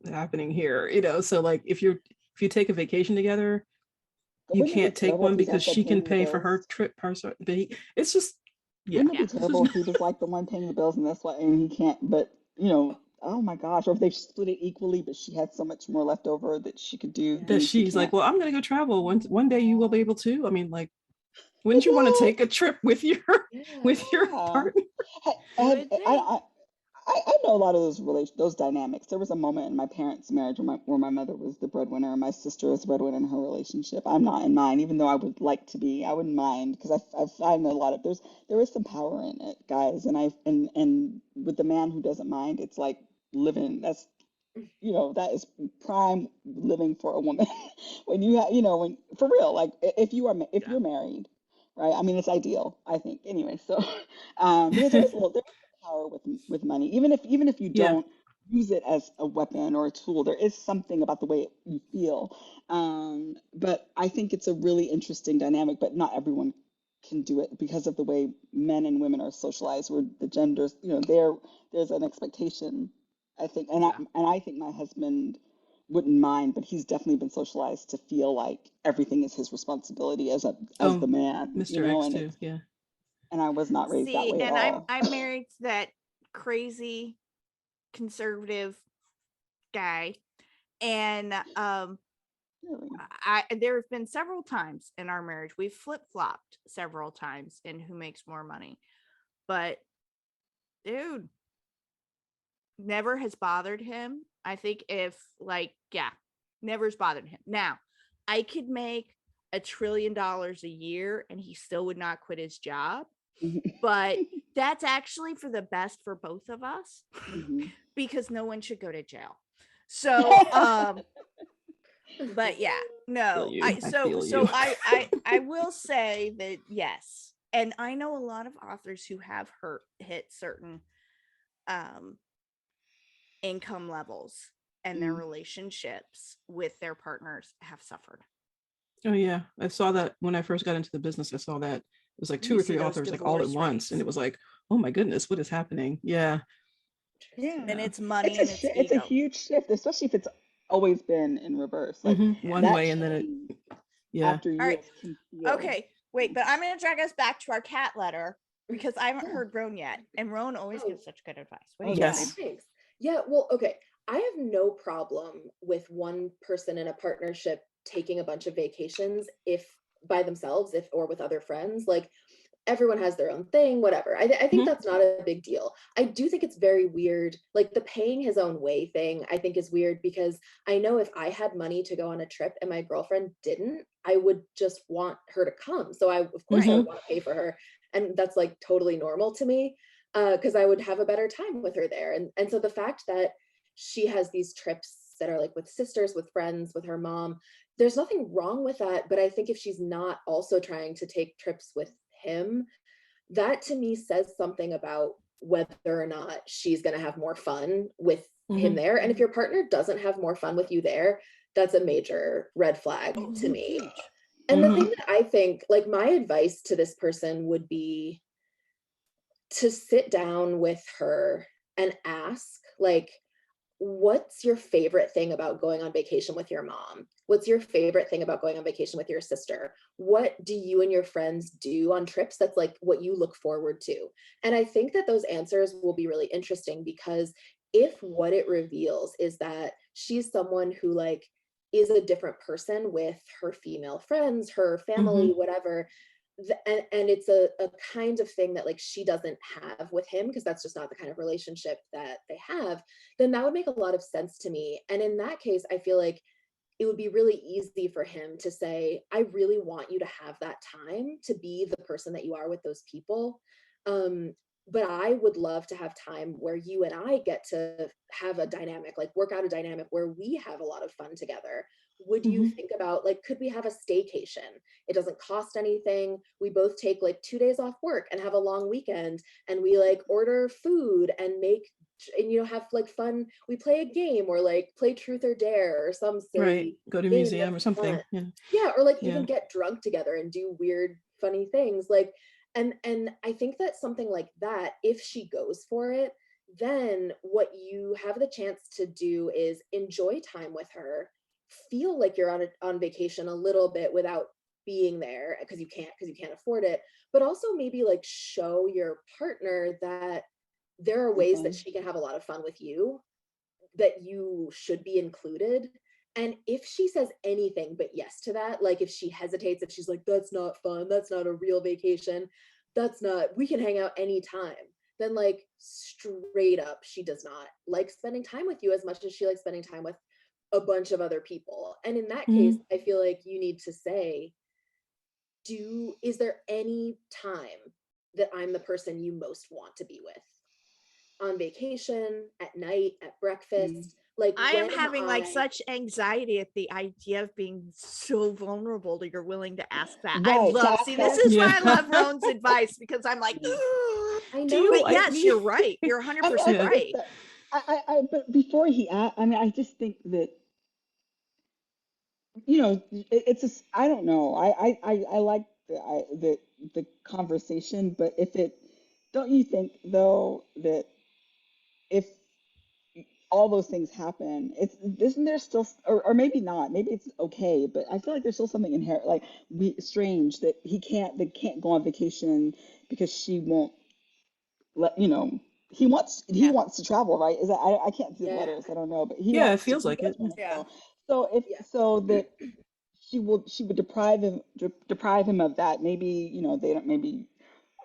happening here? So like, if you take a vacation together, you can't take one because she can pay for her trip. But it's just, Wouldn't it be terrible if he was like the one paying the bills, and that's why, and he can't? But oh my gosh, or if they split it equally, but she had so much more left over that she could do. That she's like, well, I'm gonna go travel. One day you will be able to. Like, wouldn't you want to take a trip with your partner? I know a lot of those dynamics. There was a moment in my parents' marriage where my mother was the breadwinner and my sister was the breadwinner in her relationship. I'm not in mine, even though I would like to be. I wouldn't mind, because I know a lot of there is some power in it, guys. And with the man who doesn't mind, it's like living. That's that is prime living for a woman. When when for real, like if you're married, right? It's ideal, I think. Anyway, so because there's power with money, even if you don't use it as a weapon or a tool, there is something about the way you feel. But I think it's a really interesting dynamic, but not everyone can do it because of the way men and women are socialized, where the genders, there's an expectation, I think, and I think my husband wouldn't mind, but he's definitely been socialized to feel like everything is his responsibility as the man, Mr. X too, yeah. And I was not raised that way at all. I'm married to that crazy conservative guy, and Really? there have been several times in our marriage we've flip-flopped several times in who makes more money, but dude, never has bothered him. I think never has bothered him. Now, I could make $1 trillion a year and he still would not quit his job, but that's actually for the best for both of us, because no one should go to jail. So but yeah, no, I will say that yes, and I know a lot of authors who have hit certain income levels, and their relationships with their partners have suffered. Oh yeah, I saw that when I first got into the business. I saw that it was like 2 or 3 authors like all at once, and it was like, oh my goodness, what is happening? Yeah. Yeah. And it's money and it's It's a ego. huge shift, especially if it's always been in reverse. Like One that way and then it, change yeah. after All right. years can feel. Okay, wait, but I'm going to drag us back to our cat letter because I haven't heard Roan yet. And Roan always gives such good advice. What do you yes. think? Thanks. Yeah, well, okay. I have no problem with one person in a partnership taking a bunch of vacations if by themselves, if or with other friends. Like everyone has their own thing, whatever. I think that's not a big deal. I do think it's very weird. Like the paying his own way thing, I think is weird because I know if I had money to go on a trip and my girlfriend didn't, I would just want her to come. So of course I would want to pay for her. And that's like totally normal to me because I would have a better time with her there. And so the fact that she has these trips that are like with sisters, with friends, with her mom, there's nothing wrong with that. But I think if she's not also trying to take trips with him, that to me says something about whether or not she's going to have more fun with him there. And if your partner doesn't have more fun with you there, that's a major red flag to me. Huge. And the thing that I think, like my advice to this person would be to sit down with her and ask, like, what's your favorite thing about going on vacation with your mom? What's your favorite thing about going on vacation with your sister? What do you and your friends do on trips that's like what you look forward to? And I think that those answers will be really interesting because if what it reveals is that she's someone who like is a different person with her female friends, her family, whatever, and it's a kind of thing that like she doesn't have with him because that's just not the kind of relationship that they have, then that would make a lot of sense to me. And in that case, I feel like it would be really easy for him to say, I really want you to have that time to be the person that you are with those people. But I would love to have time where you and I get to have a dynamic, like work out a dynamic where we have a lot of fun together. Would you think about like, could we have a staycation? It doesn't cost anything. We both take like 2 days off work and have a long weekend and we like order food and make and have like fun. We play a game or like play truth or dare or some silly go to a game museum or that's something. fun. Yeah, or like even get drunk together and do weird funny things like and I think that something like that, if she goes for it, then what you have the chance to do is enjoy time with her, feel like you're on vacation a little bit without being there because you can't afford it, but also maybe like show your partner that there are ways that she can have a lot of fun with you, that you should be included. And if she says anything but yes to that, like if she hesitates, if she's like, that's not fun, that's not a real vacation, we can hang out anytime, then like straight up, she does not like spending time with you as much as she likes spending time with a bunch of other people. And in that case, I feel like you need to say, is there any time that I'm the person you most want to be with? On vacation, at night, at breakfast? Like I am when having like such anxiety at the idea of being so vulnerable that you're willing to ask that. I love, see, this is why I love Roan's advice because I'm like, I know, but yes, you're right. You're 100% right. But before I mean, I just think that, it's just, I don't know. I like the conversation, but don't you think though that if all those things happen, isn't there still, or maybe not, maybe it's okay, but I feel like there's still something inherent, like strange that they can't go on vacation because she won't let, he wants to travel, right? Is that, I can't see the letters, I don't know, but It he feels like it. wants to go. So so that she would deprive him of that. Maybe, they don't, maybe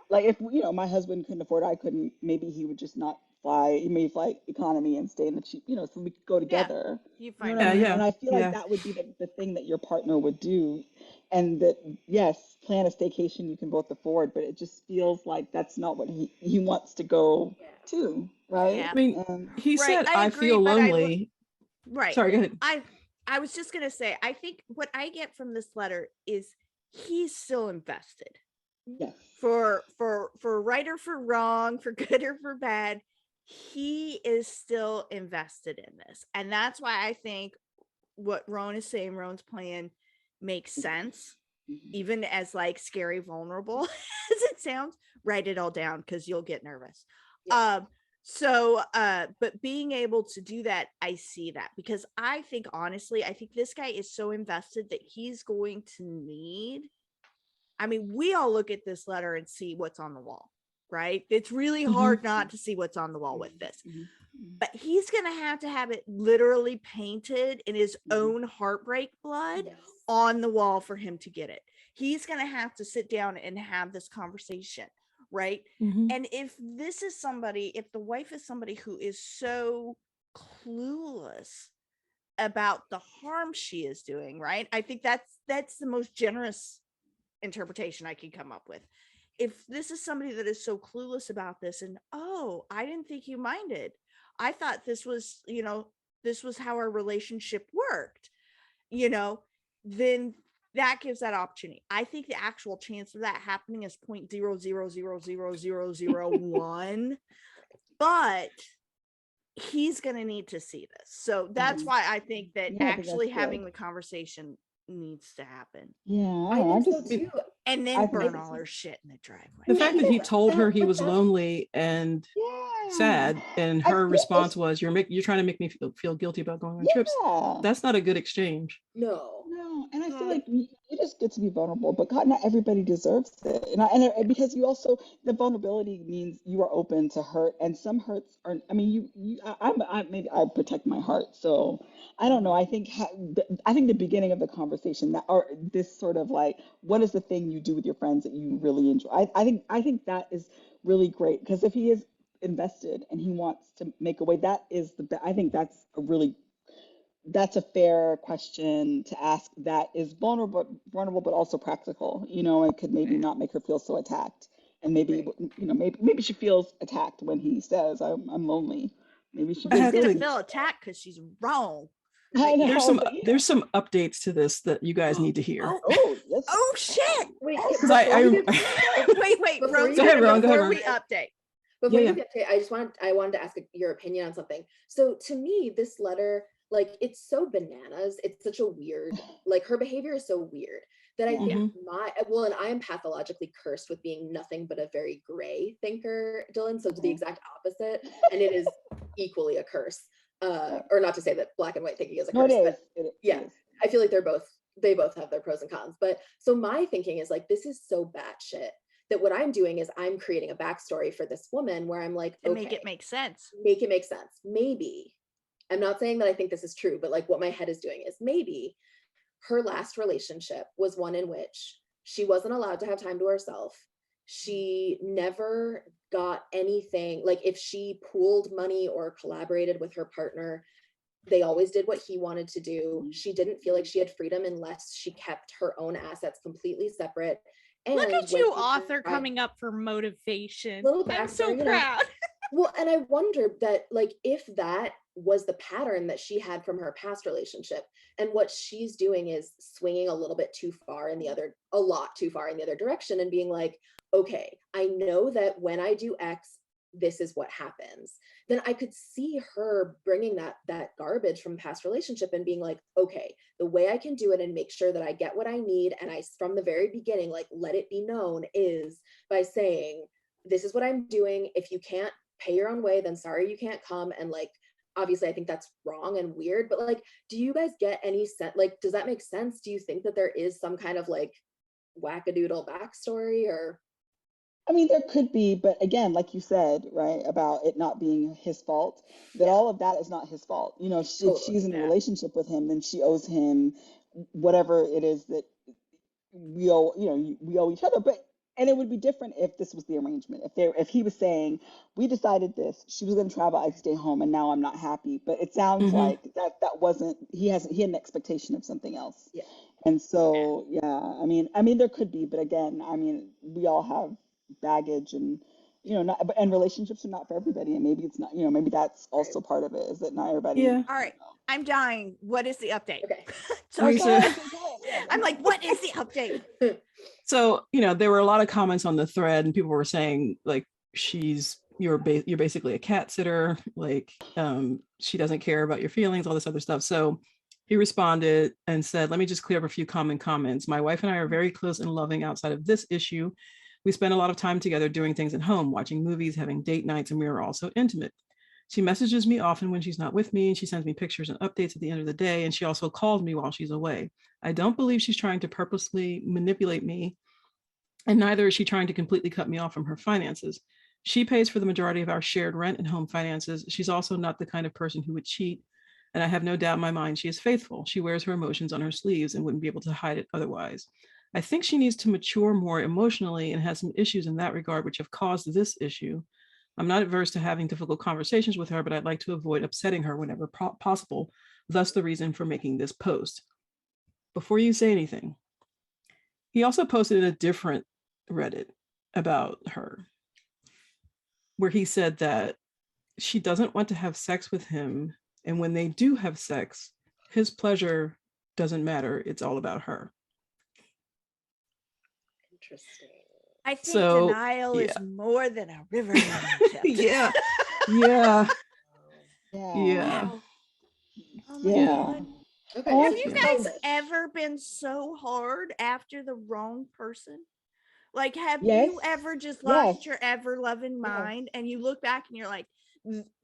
like if my husband couldn't afford it, I couldn't, maybe he would just not fly. He may fly economy and stay in the cheap, so we could go together. You You know find what I mean? Yeah. And I feel like that would be the thing that your partner would do. And that, yes, plan a staycation you can both afford, but it just feels like that's not what he wants to go to, right? I mean, he said, I I agree, feel but lonely. right. Sorry, go ahead. I was just gonna say, I think what I get from this letter is he's still invested. Yes. For right or for wrong, for good or for bad, he is still invested in this. And that's why I think what Roan is saying, Roan's plan makes sense. even as like scary, vulnerable as it sounds, write it all down because you'll get nervous. Yeah. But being able to do that, I see that, because I think honestly, I think this guy is so invested that he's going to need, I mean, we all look at this letter and see what's on the wall, right? It's really hard not to see what's on the wall with this. But he's going to have it literally painted in his own heartbreak blood on the wall for him to get it. He's going to have to sit down and have this conversation, right? And if this is somebody, if the wife is somebody who is so clueless about the harm she is doing, right? I think that's the most generous interpretation I can come up with. If this is somebody that is so clueless about this, and oh, I didn't think you minded, I thought this was, you know, this was how our relationship worked, you know, then that gives that opportunity. I think the actual chance of that happening is 0.0000001, but he's going to need to see this. So that's why I think that actually having the conversation needs to happen. I think so too. And then burn all her shit in the driveway. The fact that he told her he was lonely and sad, and her response was, "You're trying to make me feel guilty about going on trips." That's not a good exchange. No. And I feel like you just get to be vulnerable, but God, not everybody deserves it. And because you also, the vulnerability means you are open to hurt, and some hurts are. I mean, maybe I protect my heart, so I don't know. I think the beginning of the conversation, that, or this sort of like, what is the thing you do with your friends that you really enjoy? I think that is really great, because if he is invested and he wants to make a way, I think that's a fair question to ask, that is vulnerable but also practical, you know. It could maybe not make her feel so attacked, and maybe you know, maybe she feels attacked when he says I'm lonely. Maybe she She's gonna feel attacked because she's wrong. I know, there's some updates to this that you guys need to hear. Yes. Oh shit! Wait, wait, Roan, go ahead, Roan. before we update. Before you get to it, I wanted to ask your opinion on something. So to me, this letter, like, it's so bananas. It's such a weird, like, her behavior is so weird that I think and I am pathologically cursed with being nothing but a very gray thinker, Dylan. So the exact opposite, and it is equally a curse. Or not to say that black and white thinking is a curse, but I feel like they both have their pros and cons. But so my thinking is like, this is so batshit that what I'm doing is I'm creating a backstory for this woman where I'm like, to make it make sense. Make it make sense. Maybe. I'm not saying that I think this is true, but like what my head is doing is maybe her last relationship was one in which she wasn't allowed to have time to herself. She never got anything. Like, if she pooled money or collaborated with her partner, they always did what he wanted to do. She didn't feel like she had freedom unless she kept her own assets completely separate. And look at you, author, coming up for motivation. I'm so proud. Well, and I wonder that, like, if that was the pattern that she had from her past relationship, and what she's doing is swinging a lot too far in the other direction, and being like, okay, I know that when I do X, this is what happens. Then I could see her bringing that garbage from past relationship and being like, okay, the way I can do it and make sure that I get what I need, and I, from the very beginning, like, let it be known, is by saying, this is what I'm doing. If you can't pay your own way, then sorry, you can't come. And like, obviously I think that's wrong and weird, but like, do you guys get any sense? Like, does that make sense? Do you think that there is some kind of like wackadoodle backstory? Or I mean, there could be, but again, like you said, right, about it not being his fault, that all of that is not his fault. You know, if she's in a relationship with him, then she owes him whatever it is that we owe, you know, we owe each other. And it would be different if this was the arrangement. If he was saying, we decided this, she was going to travel, I'd stay home, and now I'm not happy. But it sounds like that wasn't, he had an expectation of something else. Yeah. And so, I mean, there could be, but again, I mean, we all have baggage, and, you know, and relationships are not for everybody. And maybe it's not, you know, maybe that's also part of it, is that not everybody. Yeah. All right. I'm dying. What is the update? Okay. I'm like, what is the update? So, you know, there were a lot of comments on the thread, and people were saying, like, you're basically a cat sitter, like, she doesn't care about your feelings, all this other stuff. So He responded and said, let me just clear up a few common comments. My wife and I are very close and loving outside of this issue. We spend a lot of time together doing things at home, watching movies, having date nights, and we are also intimate. She messages me often when she's not with me, and she sends me pictures and updates at the end of the day, and she also calls me while she's away. I don't believe she's trying to purposely manipulate me, and neither is she trying to completely cut me off from her finances. She pays for the majority of our shared rent and home finances. She's also not the kind of person who would cheat, and I have no doubt in my mind she is faithful. She wears her emotions on her sleeves and wouldn't be able to hide it otherwise. I think she needs to mature more emotionally and has some issues in that regard, which have caused this issue. I'm not averse to having difficult conversations with her, but I'd like to avoid upsetting her whenever possible. Thus the reason for making this post. Before you say anything, he also posted in a different Reddit about her, where he said that she doesn't want to have sex with him. And when they do have sex, his pleasure doesn't matter. It's all about her. Interesting. I think So, denial is more than a river. Yeah. Yeah. Yeah. Wow. Oh my Yeah. God. Okay. Have you Yeah. guys ever been so hard after the wrong person? Like, have Yes. you ever just lost Yes. your ever loving mind and you look back and you're like,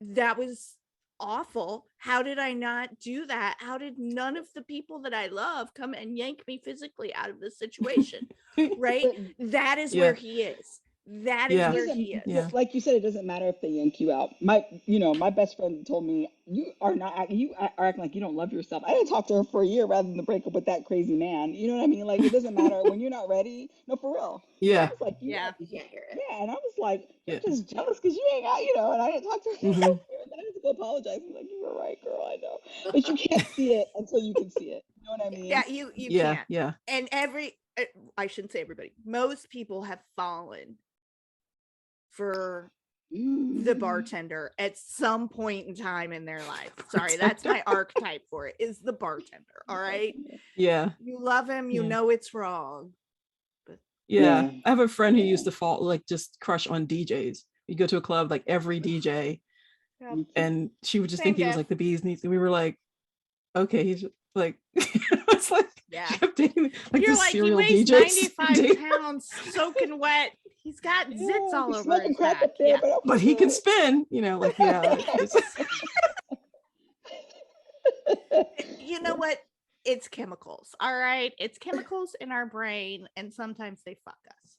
that was awful. How did I not do that? How did none of the people that I love come and yank me physically out of this situation? Right? That is where he is. That is Yeah. where he is. Yeah. Like you said, it doesn't matter if they yank you out. My best friend told me you are acting like you don't love yourself. I didn't talk to her for a year rather than to break up with that crazy man. You know what I mean? Like, it doesn't matter when you're not ready. No, for real. Yeah. I was like, You can't hear it. Yeah, and I was like, you're Yeah. just jealous because you ain't out, and I didn't talk to her. Mhm. And I had to go apologize. I'm like, you were right, girl. I know, but you can't see it until you can see it. You know what I mean? Yeah, you Yeah. can't. Yeah. And I shouldn't say everybody. Most people have fallen for the bartender at some point in time in their life. Sorry, that's my archetype for it, is the bartender. All right. Yeah. You love him, you know it's wrong. But Yeah. I have a friend who used to fall, like, just crush on DJs. You go to a club, like every DJ, and she would just think he was like the bee's knees. And we were like, okay, he's just, like, it's like, yeah. Dating, like, You're this like, he serial weighs DJ. 95 pounds, soaking wet. He's got zits all he's over smoking his crack back. up there, Yeah. But he can spin, like, yeah. You know what? It's chemicals. All right. It's chemicals in our brain, and sometimes they fuck us.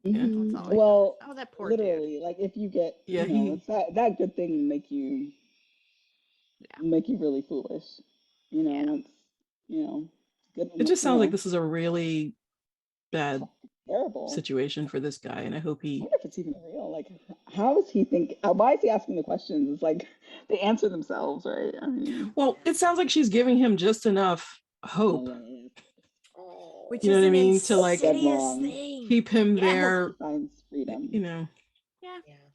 Mhm. That's all I Well, know. Oh, that poor literally, dude. like, if you get, Yeah, it's that good thing make you really foolish. It's, good. It just sounds like this is a really bad terrible situation for this guy, and I hope I he. wonder if it's even real. Like, how is he think? Why is he asking the questions? It's like they answer themselves, right? I mean, Well, it sounds like she's giving him just enough hope. Which You know is what I an mean? To, like, insidious thing. keep him Yeah. there. He finds freedom.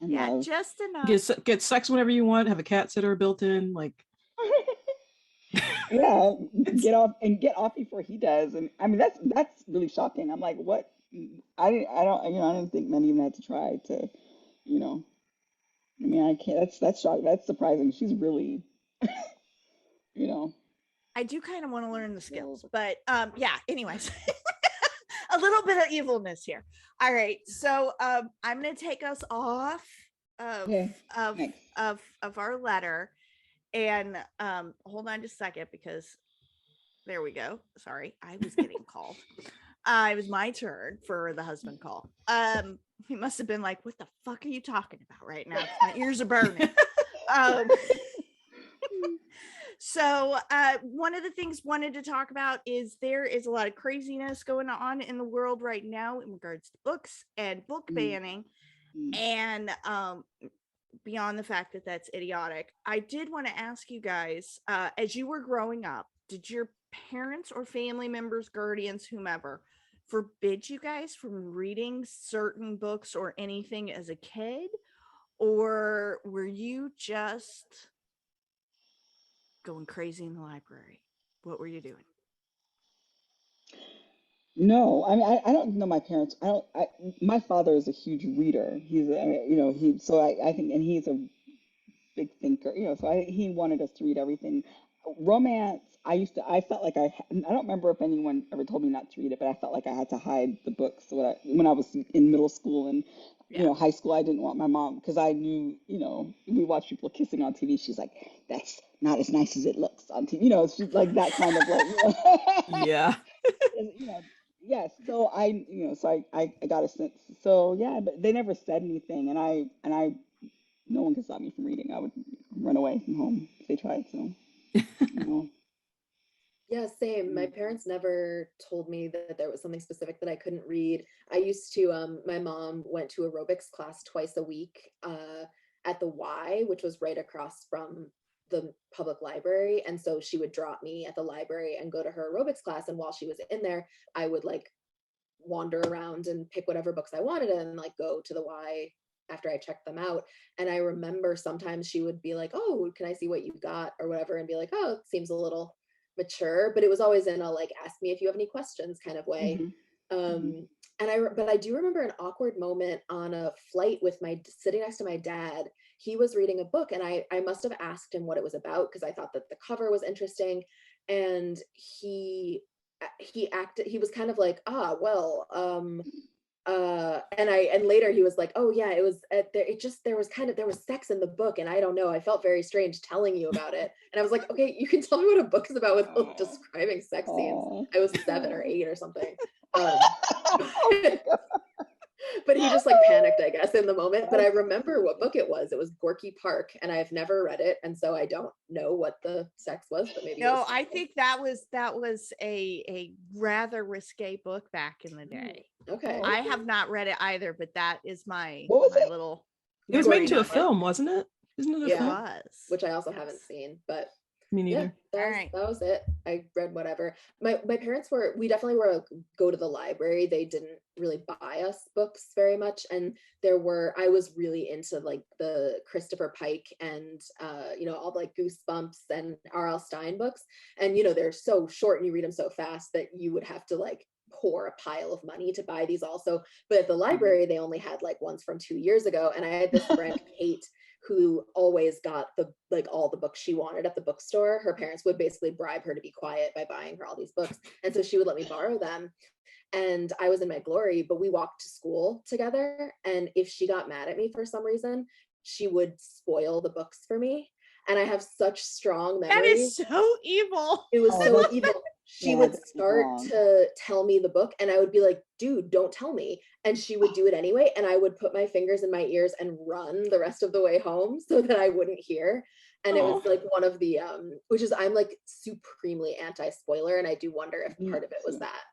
Yeah, just enough. Get sex whenever you want. Have a cat sitter built in. Like, Yeah, get off before he does. And I mean, that's really shocking. I'm like, what? I didn't think men even had to try to, you know. I mean, I can't. That's shocking. That's surprising. She's really, you know. I do kind of want to learn the skills, but yeah. Anyways, a little bit of evilness here. All right, so I'm gonna take us off of our letter, and hold on just a second, because there we go. Sorry, I was getting called. It was my turn for the husband call. He must have been like, what the fuck are you talking about right now? My ears are burning. So one of the things wanted to talk about is there is a lot of craziness going on in the world right now in regards to books and book banning, and beyond the fact that that's idiotic. I did want to ask you guys, as you were growing up, did your parents or family members, guardians, whomever, forbid you guys from reading certain books or anything as a kid? Or were you just going crazy in the library? What were you doing? No, I mean, I don't know my parents. My father is a huge reader. So I think, and he's a big thinker, so he wanted us to read everything. Romance, I felt like I don't remember if anyone ever told me not to read it, but I felt like I had to hide the books when I was in middle school and high school. I didn't want my mom, because I knew, we watch people kissing on TV. She's like, that's not as nice as it looks on TV. She's like that kind of like, Yeah. and, yes. So I got a sense. So yeah, but they never said anything, and I no one could stop me from reading. I would run away from home if they tried. So, you know. Yeah, same. My parents never told me that there was something specific that I couldn't read. I used to, my mom went to aerobics class twice a week at the Y, which was right across from the public library. And so she would drop me at the library and go to her aerobics class. And while she was in there, I would like wander around and pick whatever books I wanted and like go to the Y after I checked them out. And I remember sometimes she would be like, oh, can I see what you got or whatever? And be like, oh, it seems a little mature, but it was always in a like, ask me if you have any questions kind of way. But I do remember an awkward moment on a flight with sitting next to my dad. He was reading a book and I must have asked him what it was about because I thought that the cover was interesting. And he was kind of like, and later he was like, oh yeah, it was there was sex in the book and I don't know, I felt very strange telling you about it. And I was like, okay, you can tell me what a book is about without describing sex scenes. I was 7 or 8 or something. But he just like panicked, I guess, in the moment. But I remember what book it was. It was Gorky Park, and I've never read it, and so I don't know what the sex was. But maybe I think that was a rather risque book back in the day. Okay, I have not read it either, but that is my little. It was made into a film, wasn't it? Isn't it a film? It was, which I also haven't seen, but. Me neither. Yeah, that was it. I read whatever. My parents we definitely were go to the library. They didn't really buy us books very much. And I was really into like the Christopher Pike and all like Goosebumps and R.L. Stine books. And they're so short and you read them so fast that you would have to like pour a pile of money to buy these also. But at the library, they only had like ones from 2 years ago. And I had this friend, Kate, who always got all the books she wanted at the bookstore. Her parents would basically bribe her to be quiet by buying her all these books. And so she would let me borrow them. And I was in my glory, but we walked to school together. And if she got mad at me for some reason, she would spoil the books for me. And I have such strong memories. That is so evil. It was so evil. She would start to tell me the book and I would be like, dude, don't tell me. And she would do it anyway. And I would put my fingers in my ears and run the rest of the way home so that I wouldn't hear. And it was like one of the, which is, I'm like supremely anti-spoiler. And I do wonder if part of it was that.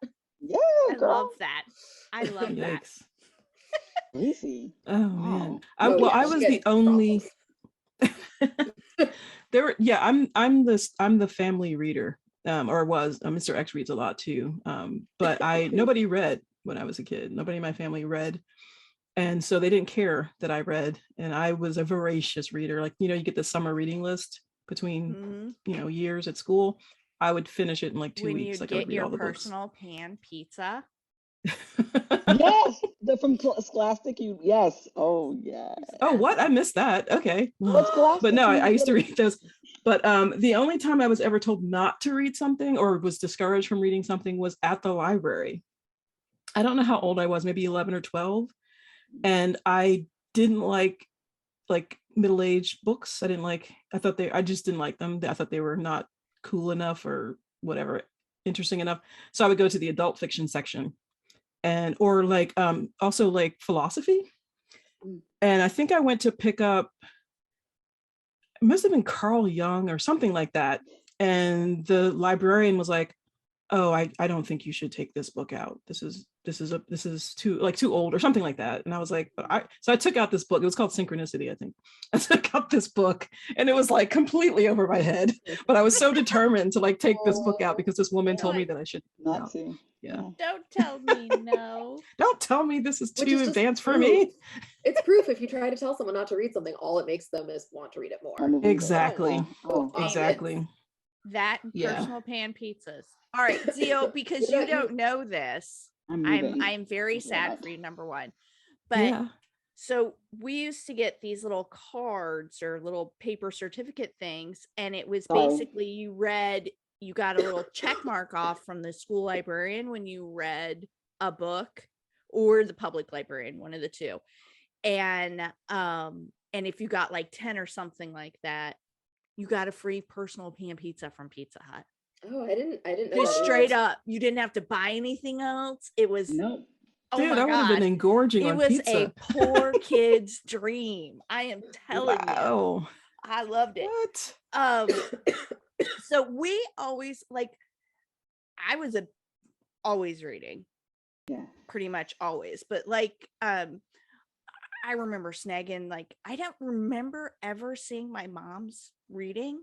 Yeah, I love that. I love that. Easy. Oh man. I was the only I'm the family reader, or was. Mr. X reads a lot too, but nobody read when I was a kid. Nobody in my family read, and so they didn't care that I read. And I was a voracious reader. Like you get the summer reading list between years at school. I would finish it in like 2 weeks. Like I would read all the books. Personal pan pizza. Yes, from Scholastic. Yes. Oh yeah. Oh, what? I missed that. Okay. What's but no, I used to read those. But the only time I was ever told not to read something or was discouraged from reading something was at the library. I don't know how old I was, maybe 11 or 12, and I didn't like middle-aged books. I just didn't like them. I thought they were not cool enough or whatever, interesting enough. So I would go to the adult fiction section. Or also like philosophy. And I think I went to pick up, it must have been Carl Jung or something like that. And the librarian was like, oh, I don't think you should take this book out. This is too old or something like that. And I was like, so I took out this book. It was called Synchronicity, I think. I took out this book and it was like completely over my head. But I was so determined to like take this book out because this woman told me that I should not to. Yeah. Don't tell me no. Don't tell me this is too advanced for me. It's proof. If you try to tell someone not to read something, all it makes them is want to read it more. Exactly. Exactly. That personal pan pizzas. All right, Zio, because you don't know this, I'm very sad for you, number one. But so we used to get these little cards or little paper certificate things, and it was basically you read you got a little check mark off from the school librarian when you read a book, or the public librarian, one of the two. And if you got like 10 or something like that, you got a free personal pan pizza from Pizza Hut. Oh, I didn't know Just that straight either. up. You didn't have to buy anything else. It was Nope. Oh Dude, my I would have God. been engorging It on was pizza. a poor kid's dream. I am telling you. I loved it. What? So we always I was always reading. Yeah. Pretty much always. But like I remember snagging, like, I don't remember ever seeing my mom's reading,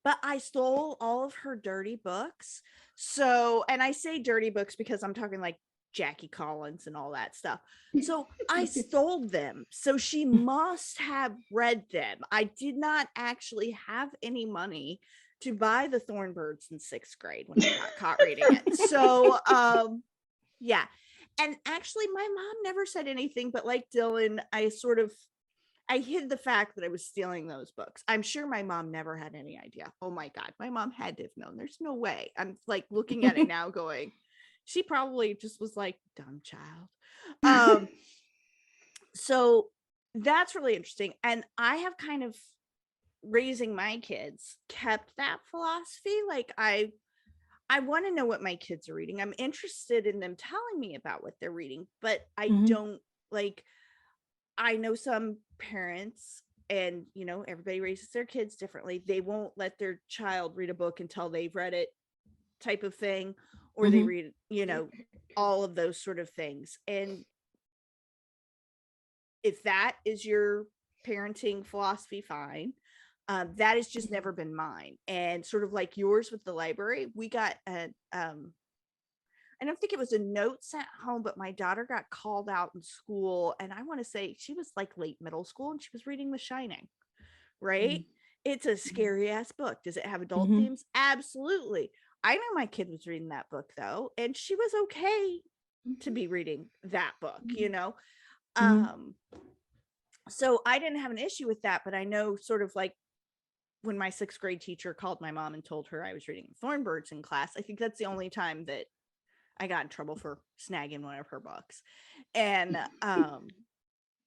but I stole all of her dirty books. So, and I say dirty books because I'm talking like Jackie Collins and all that stuff. So I stole them. So she must have read them. I did not actually have any money to buy the Thornbirds in 6th grade when I got caught reading it. So, yeah. And actually, my mom never said anything, but like Dylan, I hid the fact that I was stealing those books. I'm sure my mom never had any idea. Oh my God, my mom had to have known. There's no way. I'm like looking at it now going, she probably just was like, dumb child. So that's really interesting. And I have kind of, raising my kids, kept that philosophy. Like I want to know what my kids are reading. I'm interested in them telling me about what they're reading, but I don't like, I know some parents, and you know, everybody raises their kids differently. They won't let their child read a book until they've read it, type of thing, or they read, you know, all of those sort of things. And if that is your parenting philosophy, fine. That has just never been mine. And sort of like yours with the library, we got a I don't think it was a note sent home, but my daughter got called out in school, and I want to say she was like late middle school, and she was reading The Shining. Right? It's a scary ass book. Does it have adult themes? Absolutely. I know my kid was reading that book though, and she was okay to be reading that book, you know. So I didn't have an issue with that, but I know sort of like when my 6th grade teacher called my mom and told her I was reading Thornbirds in class, I think that's the only time that I got in trouble for snagging one of her books. And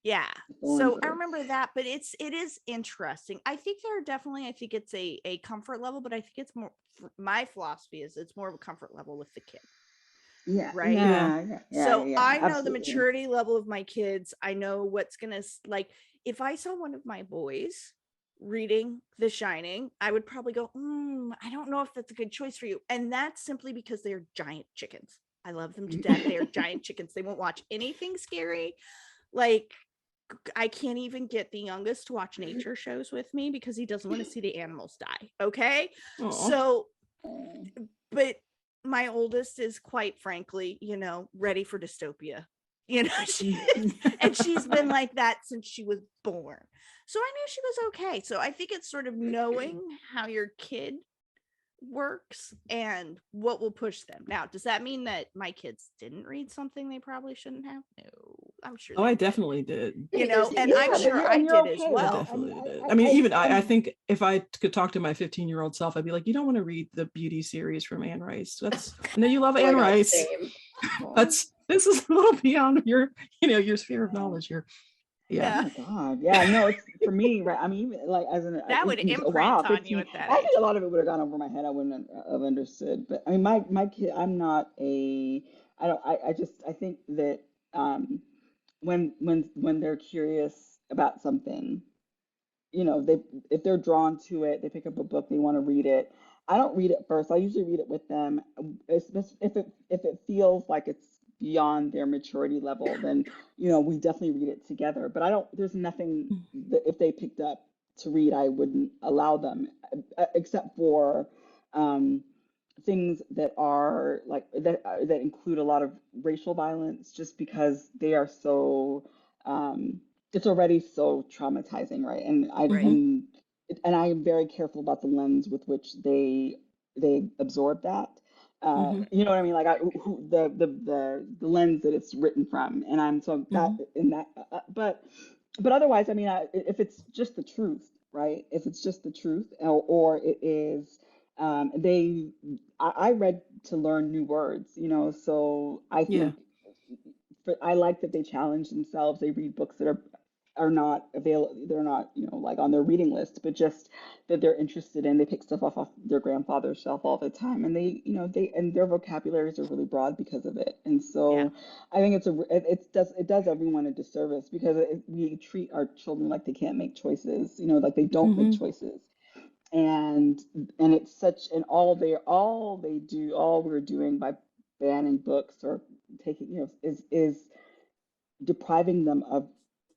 yeah, so I remember that, but it is interesting. I think it's a comfort level, but I think it's more, my philosophy is it's more of a comfort level with the kid. Yeah. Right. So I know absolutely. The maturity level of my kids. I know what's gonna, like, if I saw one of my boys reading The Shining, I would probably go, I don't know if that's a good choice for you. And that's simply because they're giant chickens. I love them to death. They are giant chickens. They won't watch anything scary. Like, I can't even get the youngest to watch nature shows with me because he doesn't want to see the animals die. Okay. Aww. So, but my oldest is, quite frankly, you know, ready for dystopia. You know, and she's been like that since she was born. So I knew she was okay. So I think it's sort of knowing how your kid works and what will push them. Now, does that mean that my kids didn't read something they probably shouldn't have? No, I'm sure. Oh, I definitely did. You know, and I'm sure I did as well. I definitely did. I mean, I think if I could talk to my 15-year-old self, I'd be like, you don't want to read the beauty series from Anne Rice. That's, I know you love Anne Rice. This is a little beyond your, you know, your sphere of knowledge here. Yeah. Oh my God. Yeah. No, it's for me, right? I mean, even like as an that would imprint on you at that age. I think a lot of it would have gone over my head. I wouldn't have understood. But I mean, my kid, I'm not a. I think that when they're curious about something, you know, if they're drawn to it, they pick up a book, they want to read it. I don't read it first. I usually read it with them. If it feels like it's beyond their maturity level, then, you know, we definitely read it together. But there's nothing that if they picked up to read, I wouldn't allow them, except for things that are like that include a lot of racial violence, just because they are so it's already so traumatizing, right? And I am very careful about the lens with which they absorb that. You know what I mean? Like the lens that it's written from, and I'm so that in that. But otherwise, I mean, if it's just the truth, right? If it's just the truth, or it is I read to learn new words, so I Yeah. think I like that they challenge themselves. They read books that are not available. They're not, like on their reading list, but just that they're interested in. They pick stuff off their grandfather's shelf all the time, and and their vocabularies are really broad because of it. And Yeah. so I think it does everyone a disservice because we treat our children like they can't make choices, like they don't make choices. And it's such and all we're doing by banning books or taking, is depriving them of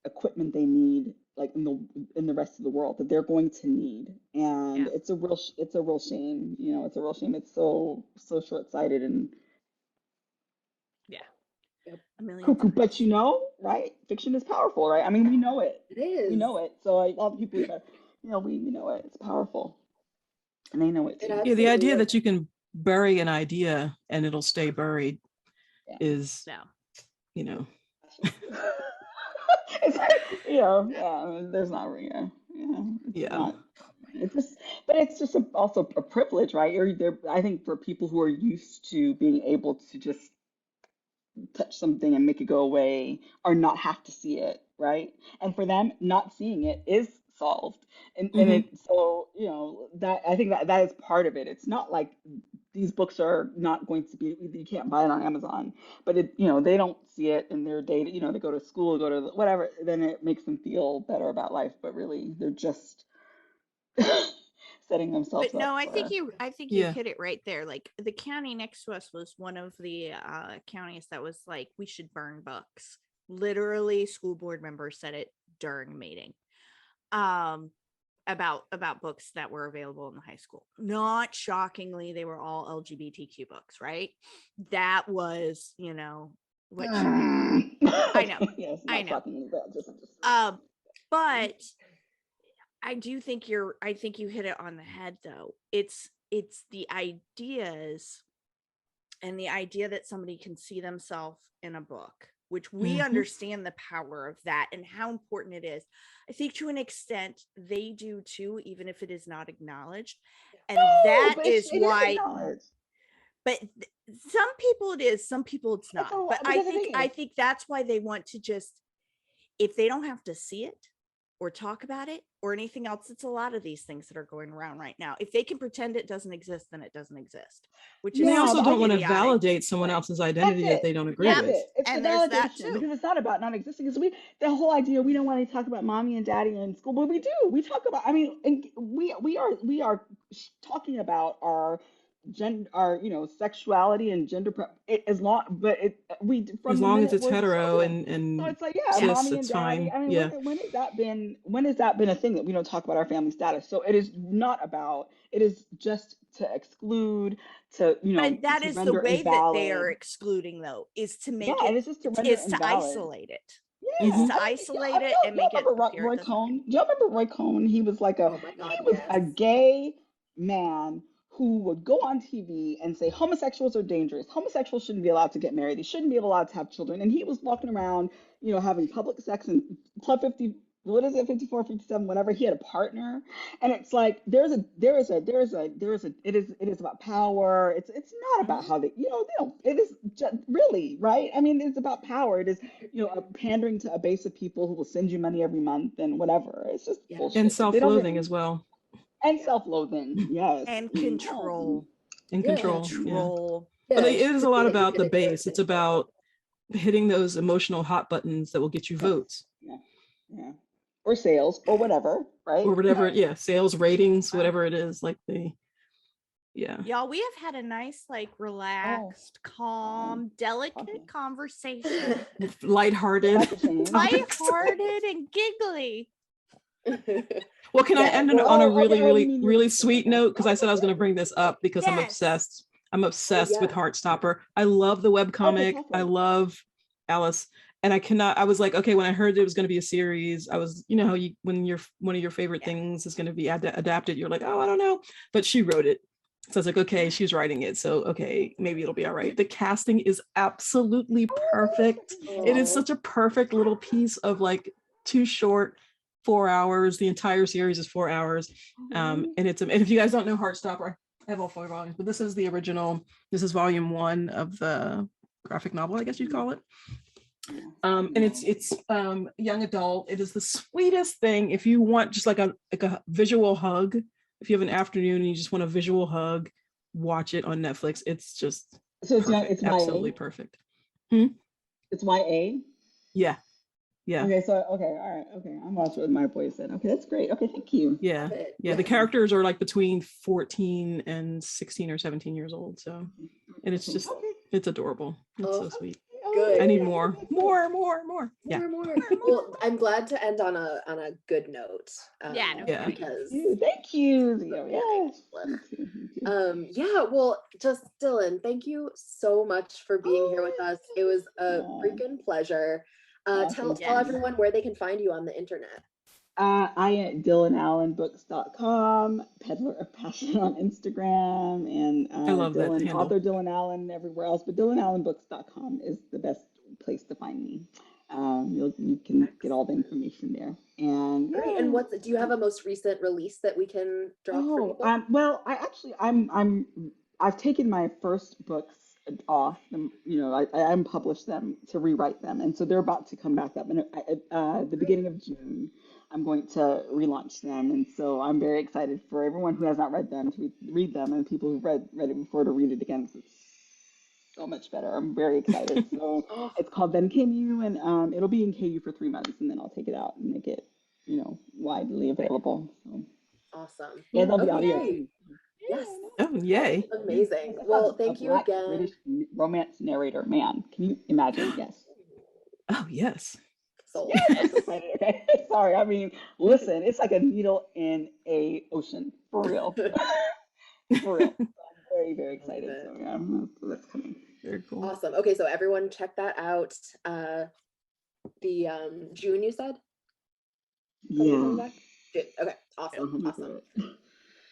equipment they need, like in the rest of the world that they're going to need. And Yeah. it's a real shame. It's a real shame. It's so short-sighted and Yeah. Yep. A million cuckoo. But times. right? Fiction is powerful, right? I mean, we know it. It is. We know it. So all the people that, we know it. It's powerful. And they know it too. Yeah, the idea that you can bury an idea and it'll stay buried is, It's like, there's not, but it's just also a privilege, right? I think for people who are used to being able to just touch something and make it go away or not have to see it, right? And for them, not seeing it is solved. And so, that I think that is part of it. It's not like these books are not going to be, you can't buy it on Amazon, but they don't see it in their day, they go to school, go to whatever, then it makes them feel better about life, but really they're just setting themselves But no, up I think you hit it right there. Like the county next to us was one of the counties that was like, we should burn books. Literally, school board members said it during a meeting. About books that were available in the high school. Not shockingly, they were all LGBTQ books, right? That was, what I know. Yes, I know. Shockingly, but I do think I think you hit it on the head though. It's the ideas and the idea that somebody can see themselves in a book, which we understand the power of that and how important it is. I think to an extent they do too, even if it is not acknowledged. And that is why. But some people it is, some people it's not. But I think that's why they want to just, if they don't have to see it or talk about it or anything else, it's a lot of these things that are going around right now. If they can pretend it doesn't exist, then it doesn't exist. Which is they also don't want to validate someone else's identity that they don't agree with. It's and the there's that validation, too. because it's not about not existing. Because the whole idea, we don't want to talk about mommy and daddy in school, but we do. We talk about. I mean, and we are talking about our gender, our sexuality and gender as long as it's hetero children. and so it's like cis, mommy it's and daddy. fine. I mean, when has that been a thing that we don't talk about our family status? So it is not about, it is just to exclude, to but that to is the way invalid. that they are excluding though, is to make it is just to render is to invalid. isolate it. Yeah, Is to isolate it and make it appear. Roy Cohn. Do y'all remember Roy Cohn? He was like a gay man who would go on TV and say homosexuals are dangerous. Homosexuals shouldn't be allowed to get married. They shouldn't be allowed to have children. And he was walking around, having public sex in Club 50. What is it? 54, 57, whatever. He had a partner, and it's like it is about power. It's not about how they don't. It is just, really, right. I mean, it's about power. It is pandering to a base of people who will send you money every month and whatever. It's just bullshit. And self-loathing as well. And self-loathing, yes. And control. And control. Yeah. But it is a lot about the base. It's about hitting those emotional hot buttons that will get you votes. Yeah. Or sales or whatever, right? Or whatever, sales, ratings, whatever it is, like Y'all, we have had a nice, like, relaxed, calm, delicate conversation. Lighthearted And giggly. Well, can I end on a really sweet note? Because I said I was going to bring this up because I'm obsessed. I'm obsessed with Heartstopper. I love the webcomic. I love Alice. And I was like, okay, when I heard there was going to be a series, I was, how when one of your favorite things is going to be adapted, you're like, oh, I don't know. But she wrote it. So I was like, okay, she's writing it. So, okay, maybe it'll be all right. The casting is absolutely perfect. It is such a perfect little piece of like too short, 4 hours. The entire series is 4 hours. And if you guys don't know Heartstopper, I have all 4 volumes, but this is the original. This is volume 1 of the graphic novel, I guess you'd call it. And it's young adult. It is the sweetest thing. If you want just like a visual hug, if you have an afternoon and you just want a visual hug, watch it on Netflix. It's just it's absolutely perfect. It's YA. Yeah. Okay, all right, okay. I'm watching with my boys then. Okay, that's great. Okay, thank you. Yeah. The characters are like between 14 and 16 or 17 years old. So, and it's just it's adorable. It's so sweet. Good. I need more. Yeah. More. Well, I'm glad to end on a good note. Because thank you. Well, just Dylan, thank you so much for being here with us. It was a freaking pleasure. Tell everyone where they can find you on the internet. I am DylanAllenBooks.com, Peddler of Passion on Instagram, and I love that handle. Author Dylan Allen everywhere else, but DylanAllenBooks.com is the best place to find me. You can get all the information there. And great. And do you have a most recent release that we can drop for people? Well, I've taken my first books off. I unpublished them to rewrite them, and so they're about to come back up. And at the beginning of June, I'm going to relaunch them, and so I'm very excited for everyone who has not read them to read them, and people who read it before to read it again. So it's so much better. I'm very excited. So it's called Then Came You, and it'll be in KU for 3 months, and then I'll take it out and make it, widely available. So awesome. And there'll be audio too. Yes. Oh, yay. Amazing. Well, thank you again. British romance narrator, man. Can you imagine? Yes. Oh, yes. Yes. Okay. Sorry. I mean, listen, it's like a needle in a ocean. For real. For real. I'm very, very excited. So yeah, that's coming. Very cool. Awesome. Okay, so everyone check that out. The June, you said? Yeah. Okay, awesome.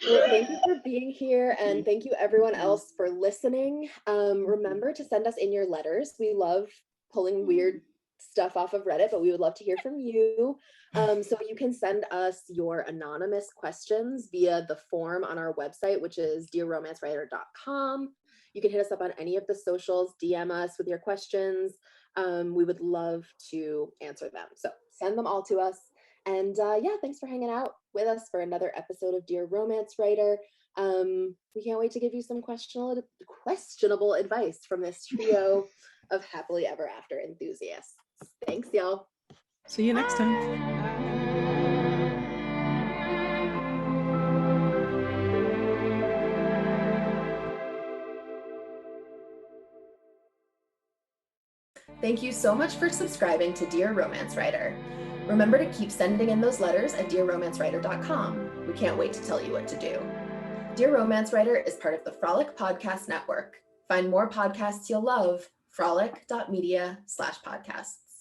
Well, thank you for being here, and thank you everyone else for listening. Remember to send us in your letters. We love pulling weird stuff off of Reddit, but we would love to hear from you. So you can send us your anonymous questions via the form on our website, which is dearromancewriter.com. You can hit us up on any of the socials, DM us with your questions. We would love to answer them. So send them all to us. And thanks for hanging out with us for another episode of Dear Romance Writer. We can't wait to give you some questionable advice from this trio of happily ever after enthusiasts. Thanks, y'all. See you next time. Thank you so much for subscribing to Dear Romance Writer. Remember to keep sending in those letters at dearromancewriter.com. We can't wait to tell you what to do. Dear Romance Writer is part of the Frolic Podcast Network. Find more podcasts you'll love, frolic.media/podcasts.